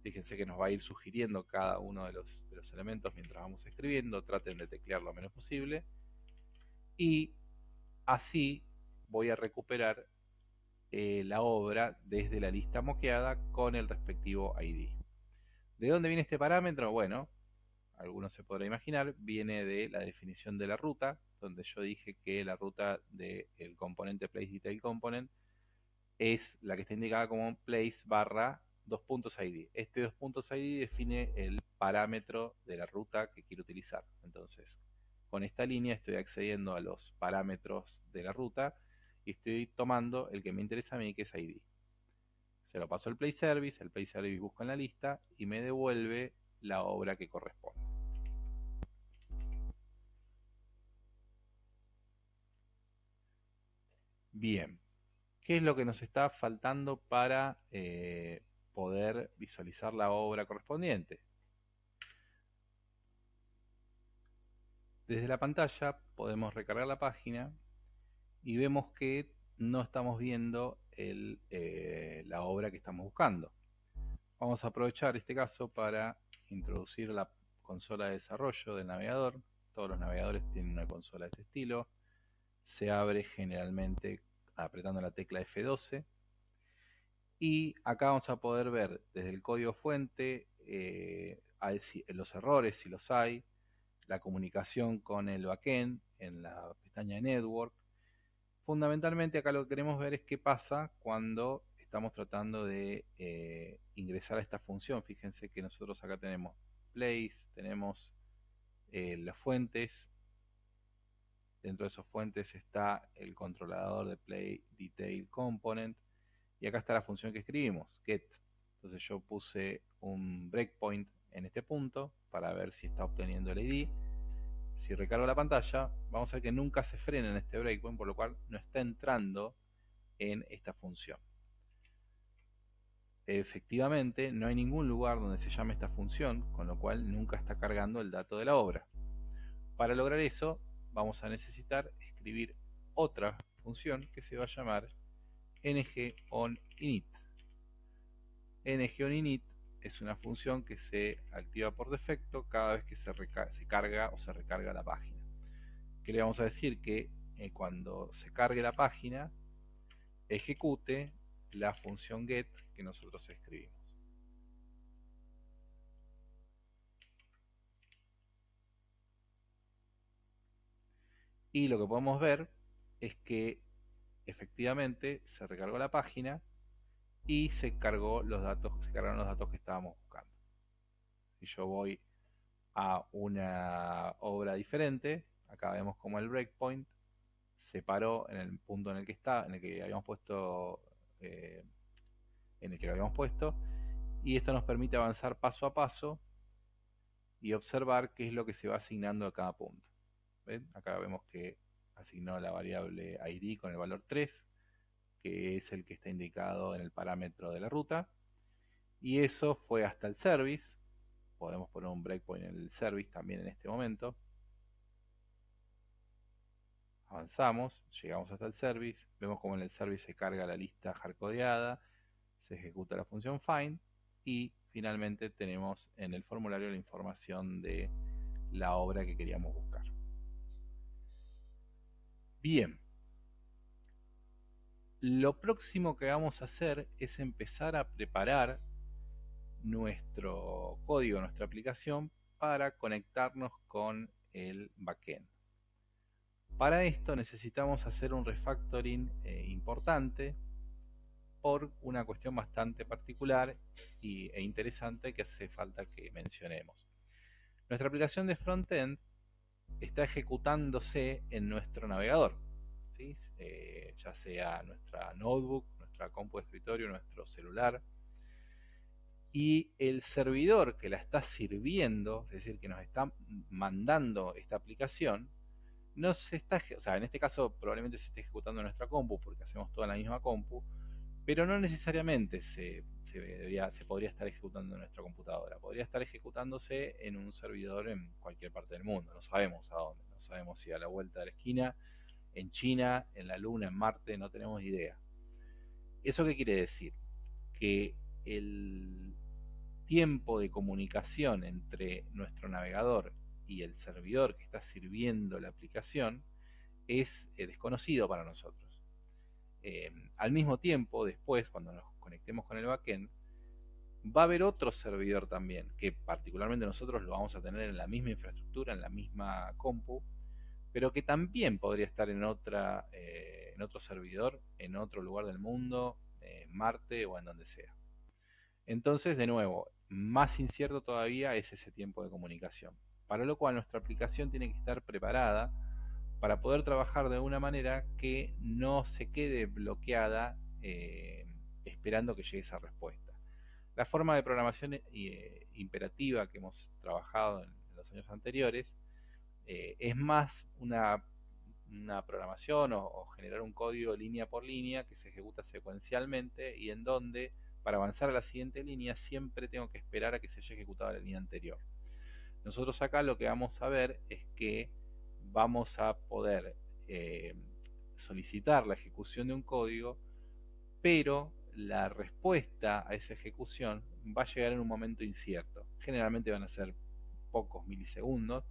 Fíjense que nos va a ir sugiriendo cada uno de los elementos mientras vamos escribiendo. Traten de teclear lo menos posible. Y así voy a recuperar la obra desde la lista moqueada con el respectivo ID. ¿De dónde viene este parámetro? Bueno, algunos se podrá imaginar, viene de la definición de la ruta, donde yo dije que la ruta del componente placeDetailComponent es la que está indicada como place barra 2.id. Este 2.id define el parámetro de la ruta que quiero utilizar. Entonces, con esta línea estoy accediendo a los parámetros de la ruta y estoy tomando el que me interesa a mí, que es id. Se lo paso al PlayService, el PlayService busca en la lista y me devuelve la obra que corresponde. Bien, ¿qué es lo que nos está faltando para poder visualizar la obra correspondiente? Desde la pantalla podemos recargar la página y vemos que no estamos viendo la obra que estamos buscando. Vamos a aprovechar este caso para introducir la consola de desarrollo del navegador. Todos los navegadores tienen una consola de este estilo. Se abre generalmente apretando la tecla F12. Y acá vamos a poder ver desde el código fuente los errores, si los hay, la comunicación con el backend en la pestaña de Network. Fundamentalmente acá lo que queremos ver es qué pasa cuando estamos tratando de ingresar a esta función. Fíjense que nosotros acá tenemos place, tenemos las fuentes. Dentro de esas fuentes está el controlador de placeDetailComponent. Y acá está la función que escribimos, get. Entonces yo puse un breakpoint en este punto para ver si está obteniendo el ID. Si recargo la pantalla, vamos a ver que nunca se frena en este breakpoint, por lo cual no está entrando en esta función. Efectivamente, no hay ningún lugar donde se llame esta función, con lo cual nunca está cargando el dato de la obra. Para lograr eso, vamos a necesitar escribir otra función que se va a llamar ngOnInit. ngOnInit es una función que se activa por defecto cada vez que se carga o se recarga la página. ¿Qué le vamos a decir? Que cuando se cargue la página, ejecute la función get que nosotros escribimos. Y lo que podemos ver es que efectivamente se recargó la página y se cargaron los datos que estábamos buscando. Si yo voy a una obra diferente, acá vemos como el breakpoint se paró en el punto en el que está, en el que habíamos puesto, y esto nos permite avanzar paso a paso y observar qué es lo que se va asignando a cada punto. ¿Ven? Acá vemos que asignó la variable ID con el valor 3, que es el que está indicado en el parámetro de la ruta, y eso fue hasta el service. Podemos poner un breakpoint en el service también en este momento. Avanzamos, llegamos hasta el service, vemos como en el service se carga la lista hardcodeada, se ejecuta la función find y finalmente tenemos en el formulario la información de la obra que queríamos buscar. Bien, lo próximo que vamos a hacer es empezar a preparar nuestro código, nuestra aplicación, para conectarnos con el backend. Para esto necesitamos hacer un refactoring importante por una cuestión bastante particular e interesante que hace falta que mencionemos. Nuestra aplicación de frontend está ejecutándose en nuestro navegador, ¿sí? Ya sea nuestra notebook, nuestra compu de escritorio, nuestro celular, y el servidor que la está sirviendo, es decir, que nos está mandando esta aplicación, no se está, o sea, en este caso probablemente se esté ejecutando en nuestra compu porque hacemos toda la misma compu, pero no necesariamente se podría estar ejecutando en nuestra computadora. Podría estar ejecutándose en un servidor en cualquier parte del mundo. No sabemos a dónde. No sabemos si a la vuelta de la esquina, en China, en la Luna, en Marte, no tenemos idea. ¿Eso qué quiere decir? Que el tiempo de comunicación entre nuestro navegador y el servidor que está sirviendo la aplicación es desconocido para nosotros. Al mismo tiempo, después, cuando nos conectemos con el backend, va a haber otro servidor también, que particularmente nosotros lo vamos a tener en la misma infraestructura, en la misma compu, pero que también podría estar en otro servidor, en otro lugar del mundo, en Marte o en donde sea. Entonces, de nuevo, más incierto todavía es ese tiempo de comunicación, para lo cual nuestra aplicación tiene que estar preparada para poder trabajar de una manera que no se quede bloqueada esperando que llegue esa respuesta. La forma de programación imperativa que hemos trabajado en los años anteriores es más una programación o generar un código línea por línea que se ejecuta secuencialmente y en donde para avanzar a la siguiente línea siempre tengo que esperar a que se haya ejecutado la línea anterior. Nosotros acá lo que vamos a ver es que vamos a poder solicitar la ejecución de un código, pero la respuesta a esa ejecución va a llegar en un momento incierto. Generalmente van a ser pocos milisegundos,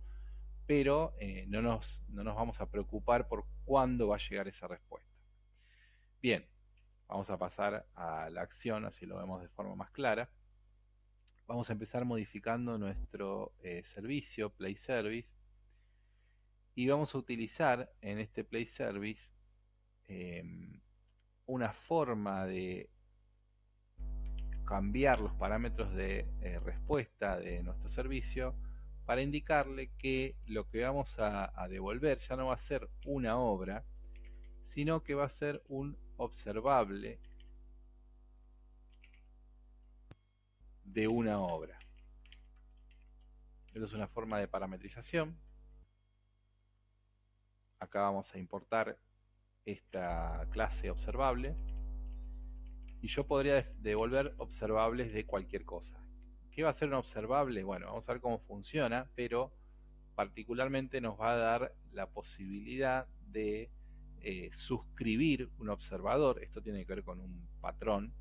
pero no nos vamos a preocupar por cuándo va a llegar esa respuesta. Bien, vamos a pasar a la acción, así lo vemos de forma más clara. Vamos a empezar modificando nuestro servicio, Play Service, y vamos a utilizar en este Play Service una forma de cambiar los parámetros de respuesta de nuestro servicio para indicarle que lo que vamos a devolver ya no va a ser una obra, sino que va a ser un observable de una obra. Esto es una forma de parametrización. Acá vamos a importar esta clase observable y yo podría devolver observables de cualquier cosa. ¿Qué va a ser un observable? Bueno, vamos a ver cómo funciona, pero particularmente nos va a dar la posibilidad de suscribir un observador. Esto tiene que ver con un patrón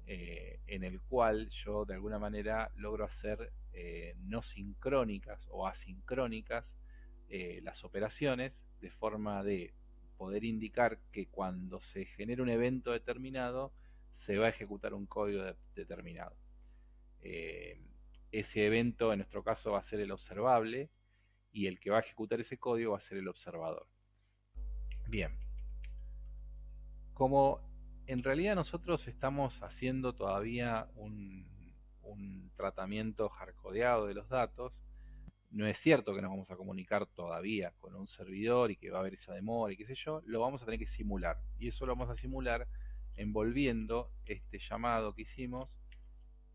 en el cual yo de alguna manera logro hacer no sincrónicas o asincrónicas las operaciones, de forma de poder indicar que cuando se genere un evento determinado se va a ejecutar un código determinado. Ese evento en nuestro caso va a ser el observable y el que va a ejecutar ese código va a ser el observador. Bien, como en realidad nosotros estamos haciendo todavía un tratamiento hardcodeado de los datos, no es cierto que nos vamos a comunicar todavía con un servidor y que va a haber esa demora y qué sé yo, lo vamos a tener que simular. Y eso lo vamos a simular envolviendo este llamado que hicimos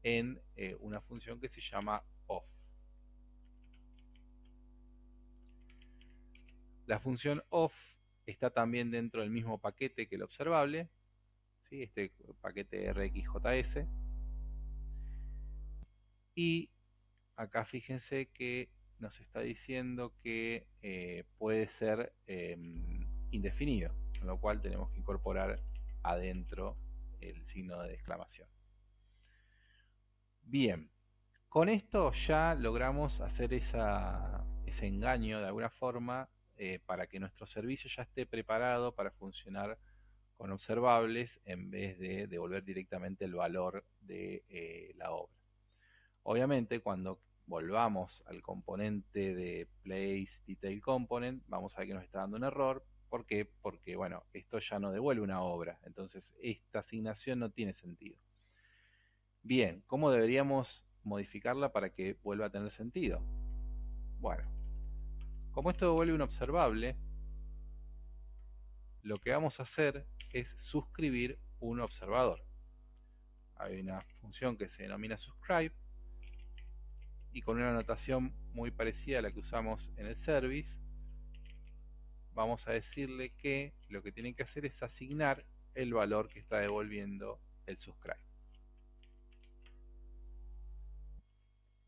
en una función que se llama off. La función off está también dentro del mismo paquete que el observable, ¿sí? Este paquete RxJS. Y acá fíjense que nos está diciendo que puede ser indefinido, con lo cual tenemos que incorporar adentro el signo de exclamación. Bien, con esto ya logramos hacer ese engaño de alguna forma para que nuestro servicio ya esté preparado para funcionar con observables en vez de devolver directamente el valor de la obra. Obviamente, cuando volvamos al componente de place detail component, vamos a ver que nos está dando un error. ¿Por qué? Porque, bueno, esto ya no devuelve una obra, entonces esta asignación no tiene sentido. Bien, ¿cómo deberíamos modificarla para que vuelva a tener sentido? Bueno, como esto devuelve un observable, lo que vamos a hacer es suscribir un observador. Hay una función que se denomina subscribe, y con una notación muy parecida a la que usamos en el service, vamos a decirle que lo que tienen que hacer es asignar el valor que está devolviendo el subscribe.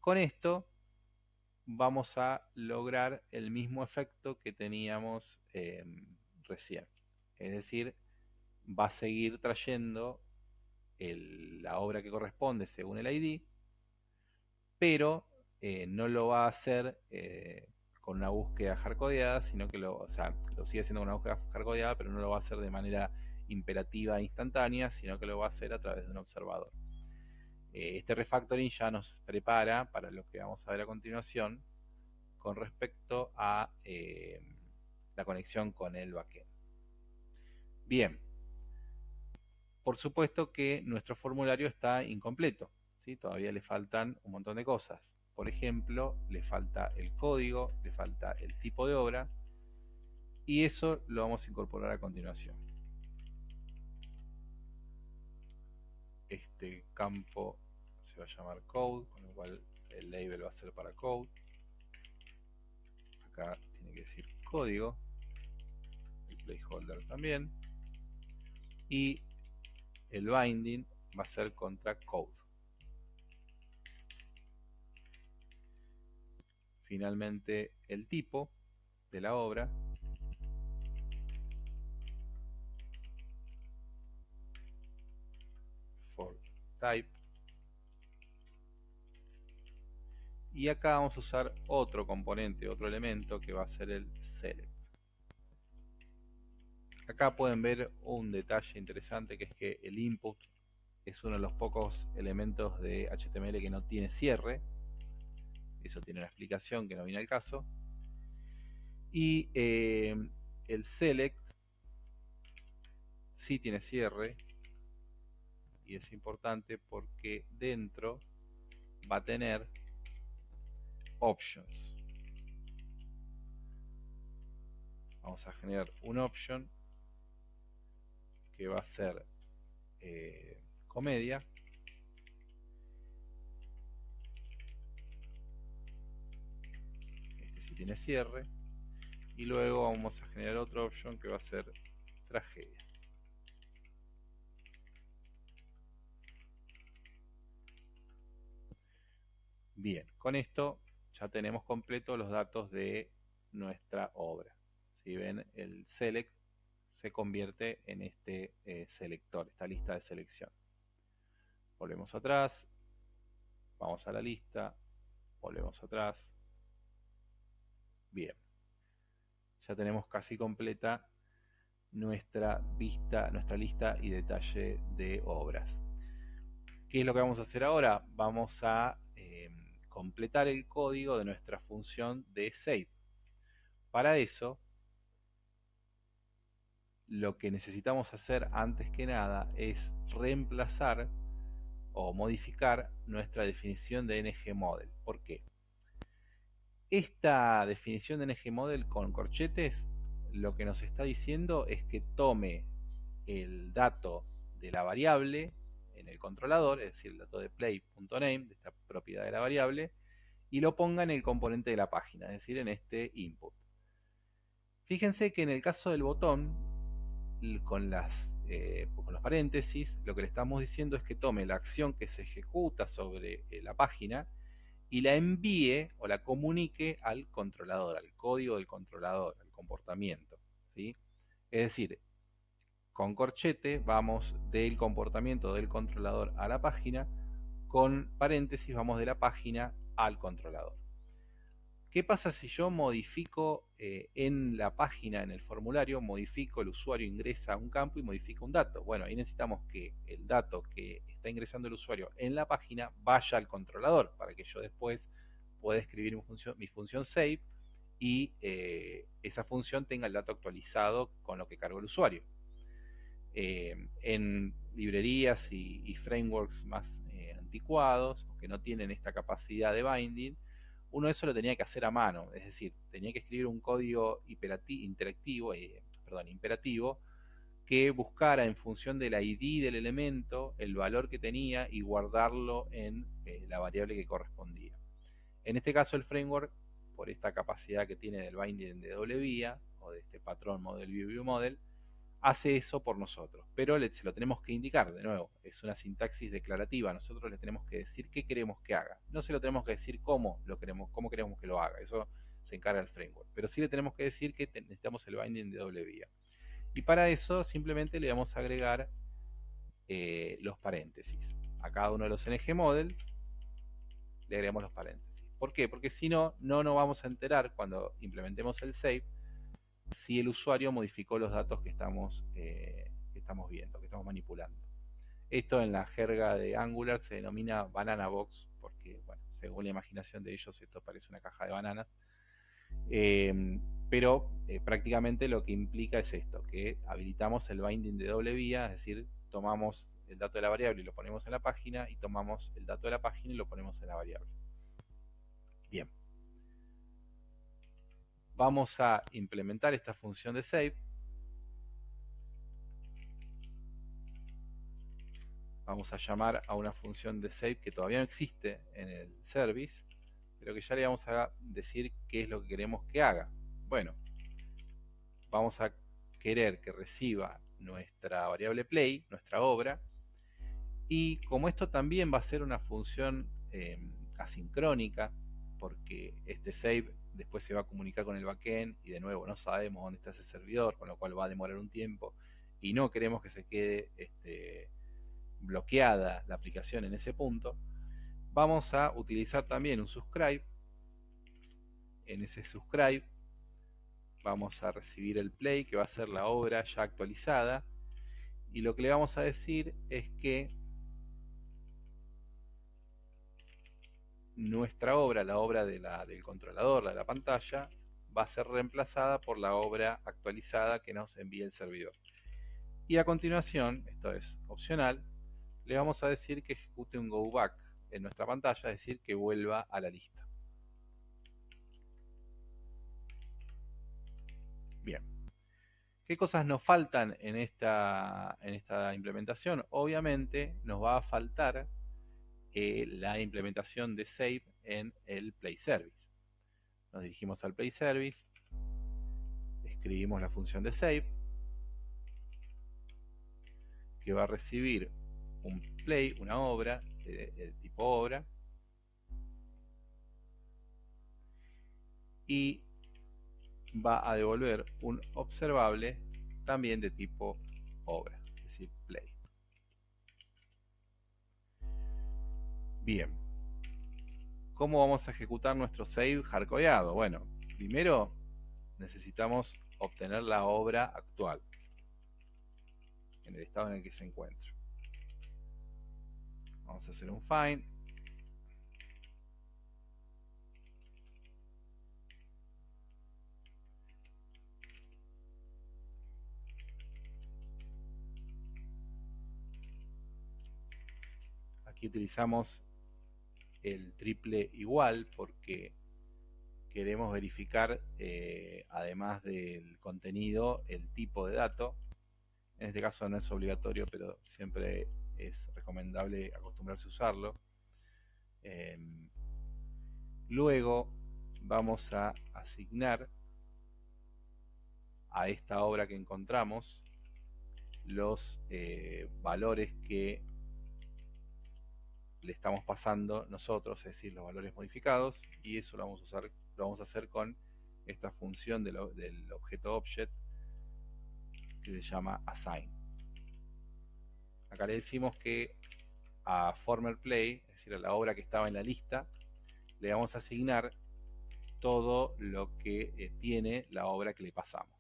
Con esto vamos a lograr el mismo efecto que teníamos recién. Es decir, va a seguir trayendo la obra que corresponde según el ID, pero no lo va a hacer con una búsqueda hardcodeada, sino que lo sigue haciendo con una búsqueda hardcodeada, pero no lo va a hacer de manera imperativa e instantánea, sino que lo va a hacer a través de un observador. Este refactoring ya nos prepara para lo que vamos a ver a continuación con respecto a la conexión con el backend. Bien, por supuesto que nuestro formulario está incompleto, ¿sí? Todavía le faltan un montón de cosas. Por ejemplo, le falta el código, le falta el tipo de obra, y eso lo vamos a incorporar a continuación. Este campo se va a llamar code, con lo cual el label va a ser para code. Acá tiene que decir código, el placeholder también, y el binding va a ser contra code. Finalmente, el tipo de la obra for type, y acá vamos a usar otro componente, otro elemento que va a ser el select. Acá pueden ver un detalle interesante, que es que el input es uno de los pocos elementos de HTML que no tiene cierre. Eso tiene una explicación que no viene al caso. Y el select sí tiene cierre, y es importante porque dentro va a tener options. Vamos a generar un option que va a ser comedia, este sí tiene cierre, y luego vamos a generar otro option que va a ser tragedia. Bien, con esto ya tenemos completos los datos de nuestra obra. Si ven, el select se convierte en este selector, esta lista de selección. Volvemos atrás, vamos a la lista, volvemos atrás. Bien, ya tenemos casi completa nuestra lista y detalle de obras. ¿Qué es lo que vamos a hacer ahora? Vamos a completar el código de nuestra función de save. Para eso, lo que necesitamos hacer antes que nada es reemplazar o modificar nuestra definición de ngModel. ¿Por qué? Esta definición de ngModel con corchetes lo que nos está diciendo es que tome el dato de la variable en el controlador, es decir, el dato de play.name, de esta propiedad de la variable, y lo ponga en el componente de la página, es decir, en este input. Fíjense que en el caso del botón, con los paréntesis, lo que le estamos diciendo es que tome la acción que se ejecuta sobre la página y la envíe o la comunique al controlador, al código del controlador, al comportamiento, ¿sí? Es decir, con corchete vamos del comportamiento del controlador a la página, con paréntesis vamos de la página al controlador. ¿Qué pasa si yo modifico en la página, en el formulario, modifico, el usuario ingresa a un campo y modifica un dato? Bueno, ahí necesitamos que el dato que está ingresando el usuario en la página vaya al controlador para que yo después pueda escribir mi función save y esa función tenga el dato actualizado con lo que cargó el usuario. En librerías y frameworks más anticuados, que no tienen esta capacidad de binding, uno eso lo tenía que hacer a mano, es decir, tenía que escribir un código imperativo que buscara en función del ID del elemento el valor que tenía y guardarlo en la variable que correspondía. En este caso el framework, por esta capacidad que tiene del binding de doble vía o de este patrón model view model, hace eso por nosotros, pero se lo tenemos que indicar, de nuevo, es una sintaxis declarativa, nosotros le tenemos que decir qué queremos que haga, no se lo tenemos que decir cómo queremos que lo haga, eso se encarga el framework, pero sí le tenemos que decir que necesitamos el binding de doble vía. Y para eso simplemente le vamos a agregar los paréntesis. A cada uno de los NG model le agregamos los paréntesis. ¿Por qué? Porque si no, no nos vamos a enterar cuando implementemos el save si el usuario modificó los datos que estamos viendo, que estamos manipulando. Esto en la jerga de Angular se denomina banana box, porque, bueno, según la imaginación de ellos, esto parece una caja de bananas. Pero prácticamente lo que implica es esto, que habilitamos el binding de doble vía, es decir, tomamos el dato de la variable y lo ponemos en la página, y tomamos el dato de la página y lo ponemos en la variable. Bien. Vamos a implementar esta función de save. Vamos a llamar a una función de save que todavía no existe en el service, pero que ya le vamos a decir qué es lo que queremos que haga. Bueno, vamos a querer que reciba nuestra variable play, nuestra obra, y como esto también va a ser una función asincrónica, porque este save después se va a comunicar con el backend y de nuevo no sabemos dónde está ese servidor, con lo cual va a demorar un tiempo y no queremos que se quede bloqueada la aplicación en ese punto. Vamos a utilizar también un subscribe. En ese subscribe vamos a recibir el play, que va a ser la obra ya actualizada, y lo que le vamos a decir es que nuestra obra, la obra del controlador, la de la pantalla, va a ser reemplazada por la obra actualizada que nos envía el servidor. Y a continuación, esto es opcional, le vamos a decir que ejecute un go back en nuestra pantalla, es decir, que vuelva a la lista. Bien. ¿Qué cosas nos faltan en esta implementación? Obviamente nos va a faltar la implementación de save en el Play Service. Nos dirigimos al Play Service, escribimos la función de save, que va a recibir un play, una obra de tipo obra, y va a devolver un observable también de tipo obra, es decir, play. Bien. ¿Cómo vamos a ejecutar nuestro save hardcodeado? Bueno, primero necesitamos obtener la obra actual en el estado en el que se encuentra. Vamos a hacer un find. Aquí utilizamos el triple igual porque queremos verificar, además del contenido, el tipo de dato. En este caso no es obligatorio, pero siempre es recomendable acostumbrarse a usarlo. Luego vamos a asignar a esta obra que encontramos los valores que le estamos pasando nosotros, es decir, los valores modificados, y eso lo vamos a usar, lo vamos a hacer con esta función del objeto object que se llama assign. Acá le decimos que a former play, es decir, a la obra que estaba en la lista, le vamos a asignar todo lo que tiene la obra que le pasamos.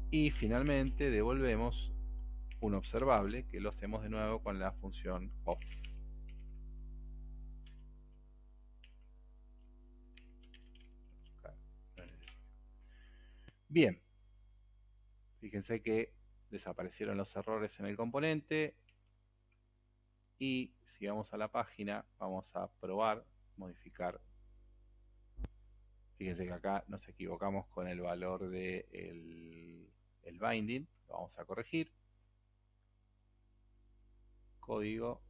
Y finalmente devolvemos un observable que lo hacemos de nuevo con la función off. Bien, fíjense que desaparecieron los errores en el componente, y si vamos a la página vamos a probar modificar. Fíjense que acá nos equivocamos con el valor de el binding, lo vamos a corregir. Código.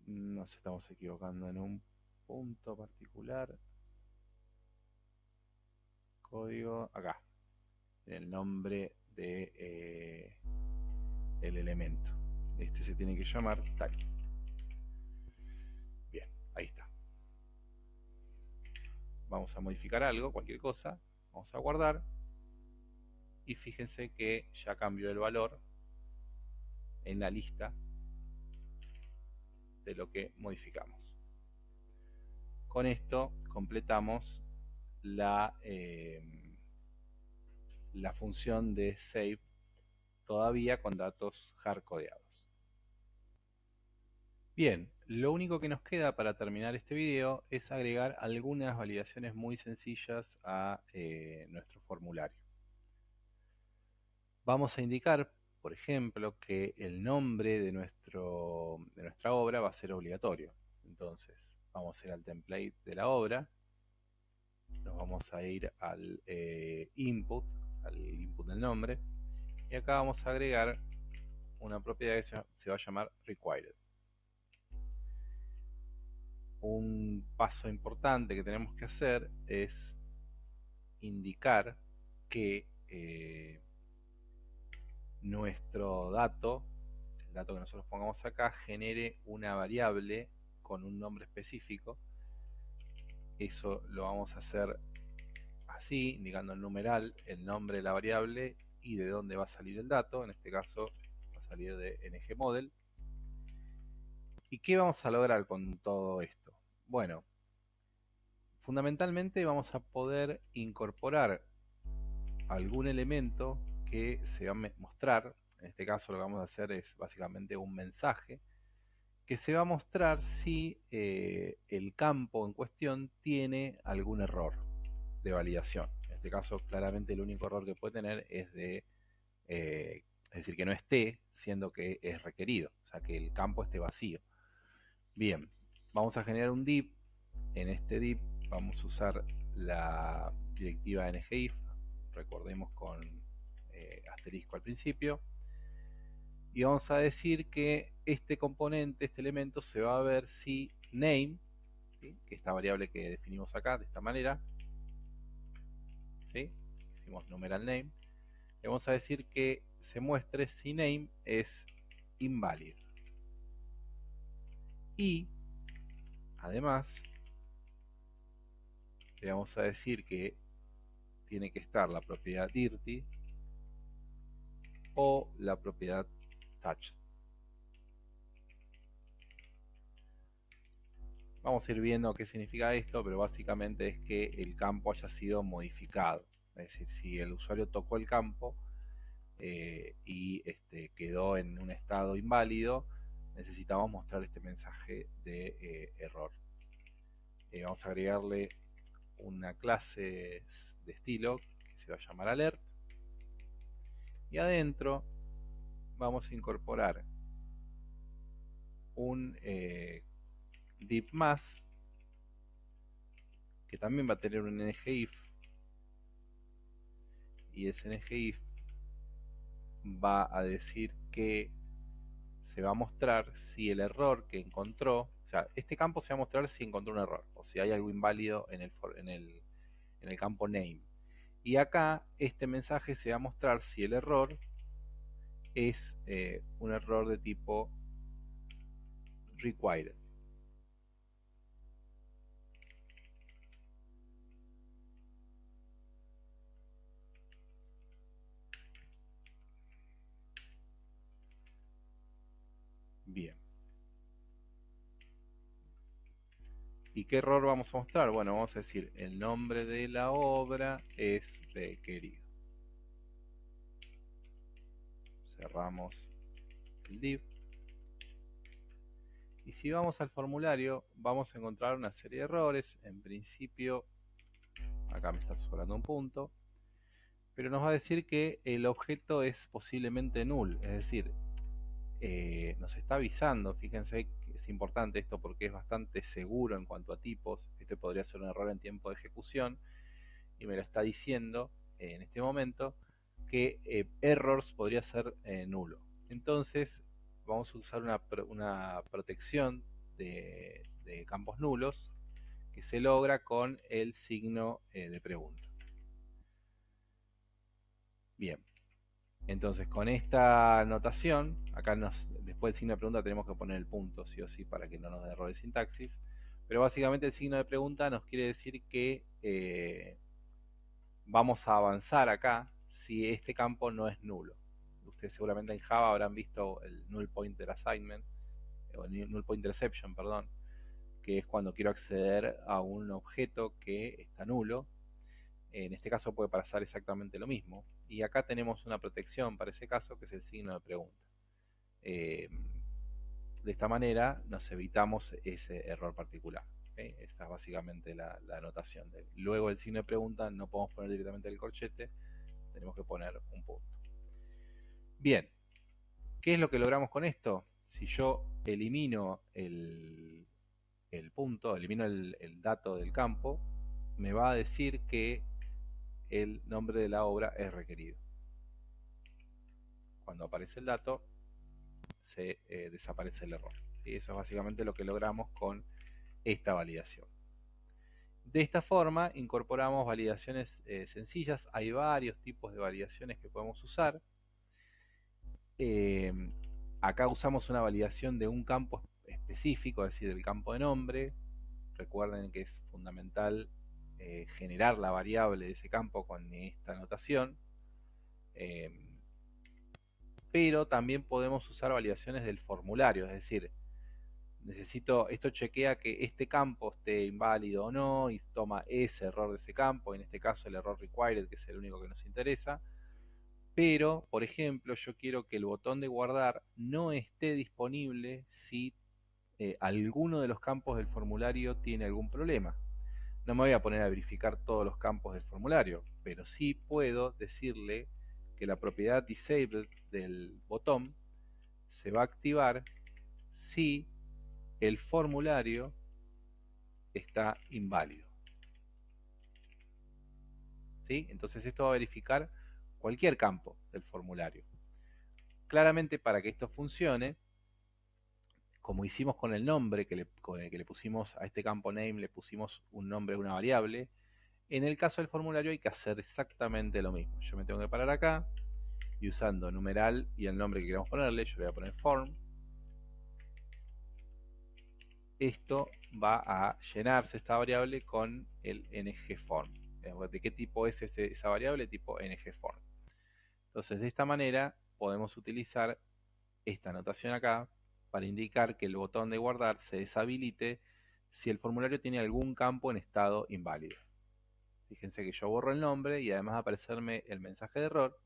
Nos estamos equivocando en un punto particular. Código, acá, el nombre de el elemento. Este se tiene que llamar type. Bien, ahí está. Vamos a modificar algo, cualquier cosa. Vamos a guardar. Y fíjense que ya cambió el valor en la lista de lo que modificamos. Con esto completamos la función de save, todavía con datos hardcodeados. Bien, lo único que nos queda para terminar este video es agregar algunas validaciones muy sencillas a nuestro formulario. Vamos a indicar, por ejemplo, que el nombre de nuestra obra va a ser obligatorio. Entonces, vamos a ir al template de la obra, nos vamos a ir al input del nombre, y acá vamos a agregar una propiedad que se va a llamar required. Un paso importante que tenemos que hacer es indicar que nuestro dato, el dato que nosotros pongamos acá, genere una variable con un nombre específico. Eso lo vamos a hacer así, indicando el numeral, el nombre de la variable y de dónde va a salir el dato. En este caso va a salir de ngModel. ¿Y qué vamos a lograr con todo esto? Bueno, fundamentalmente vamos a poder incorporar algún elemento que se va a mostrar. En este caso lo que vamos a hacer es básicamente un mensaje que se va a mostrar si el campo en cuestión tiene algún error de validación. En este caso claramente el único error que puede tener es es decir, que no esté, siendo que es requerido, o sea que el campo esté vacío. Bien, vamos a generar un div. En este div vamos a usar la directiva ngIf, recordemos con asterisco al principio, y vamos a decir que este componente, este elemento, se va a ver si name, ¿sí?, que esta variable que definimos acá de esta manera, ¿sí?, hicimos numeral name, le vamos a decir que se muestre si name es invalid. Y además le vamos a decir que tiene que estar la propiedad dirty o la propiedad touched. Vamos a ir viendo qué significa esto, pero básicamente es que el campo haya sido modificado. Es decir, si el usuario tocó el campo y quedó en un estado inválido, necesitamos mostrar este mensaje de error. Vamos a agregarle una clase de estilo que se va a llamar alert, y adentro vamos a incorporar un div más que también va a tener un ngIf, y SNGIF va a decir que se va a mostrar si el error que encontró, o sea, este campo se va a mostrar si encontró un error o si hay algo inválido en el campo name. Y acá este mensaje se va a mostrar si el error es un error de tipo required. Bien. ¿Y qué error vamos a mostrar? Bueno, vamos a decir el nombre de la obra es requerido. Cerramos el div. Y si vamos al formulario, vamos a encontrar una serie de errores. En principio, acá me está sobrando un punto, pero nos va a decir que el objeto es posiblemente null, es decir, nos está avisando. Fíjense que es importante esto porque es bastante seguro en cuanto a tipos. Este podría ser un error en tiempo de ejecución y me lo está diciendo en este momento que errors podría ser nulo. Entonces vamos a usar una protección de campos nulos que se logra con el signo de pregunta. Bien, entonces con esta notación, acá después del signo de pregunta tenemos que poner el punto sí o sí para que no nos dé error de sintaxis, pero básicamente el signo de pregunta nos quiere decir que vamos a avanzar acá si este campo no es nulo. Ustedes seguramente en Java habrán visto el null pointer assignment, o el null pointer exception, perdón, que es cuando quiero acceder a un objeto que está nulo. En este caso puede pasar exactamente lo mismo. Y acá tenemos una protección para ese caso que es el signo de pregunta. De esta manera nos evitamos ese error particular. Esta es básicamente la anotación. Luego el signo de pregunta no podemos poner directamente el corchete, tenemos que poner un punto. Bien, ¿qué es lo que logramos con esto? Si yo elimino el punto, elimino el dato del campo, me va a decir que el nombre de la obra es requerido. Cuando aparece el dato, se desaparece el error. ¿Sí? Eso es básicamente lo que logramos con esta validación. De esta forma incorporamos validaciones sencillas. Hay varios tipos de validaciones que podemos usar. Acá usamos una validación de un campo específico, es decir, el campo de nombre. Recuerden que es fundamental generar la variable de ese campo con esta notación. Pero también podemos usar validaciones del formulario, es decir, esto chequea que este campo esté inválido o no y toma ese error de ese campo, en este caso el error required, que es el único que nos interesa. Pero, por ejemplo, yo quiero que el botón de guardar no esté disponible si alguno de los campos del formulario tiene algún problema. No me voy a poner a verificar todos los campos del formulario, pero sí puedo decirle que la propiedad disabled del botón se va a activar si el formulario está inválido. ¿Sí? Entonces esto va a verificar cualquier campo del formulario. Claramente, para que esto funcione, como hicimos con el nombre con el que le pusimos a este campo name, le pusimos un nombre a una variable, en el caso del formulario hay que hacer exactamente lo mismo. Yo me tengo que parar acá y usando numeral y el nombre que queremos ponerle, yo le voy a poner form. Esto va a llenarse esta variable con el ngForm. ¿De qué tipo es esa variable? Tipo ngForm. Entonces, de esta manera podemos utilizar esta anotación acá para indicar que el botón de guardar se deshabilite si el formulario tiene algún campo en estado inválido. Fíjense que yo borro el nombre y además de aparecerme el mensaje de error,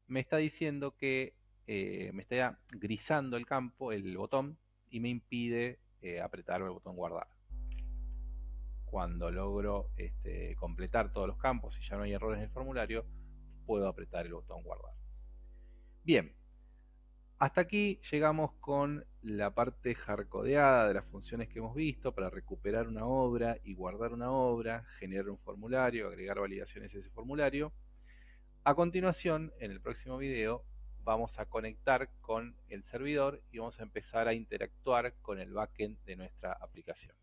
me está diciendo que me está grisando el campo, el botón, y me impide apretar el botón guardar. Cuando logro completar todos los campos y ya no hay errores en el formulario, puedo apretar el botón guardar. Bien, hasta aquí llegamos con la parte hardcodeada de las funciones que hemos visto para recuperar una obra y guardar una obra, generar un formulario, agregar validaciones a ese formulario. A continuación, en el próximo video, vamos a conectar con el servidor y vamos a empezar a interactuar con el backend de nuestra aplicación.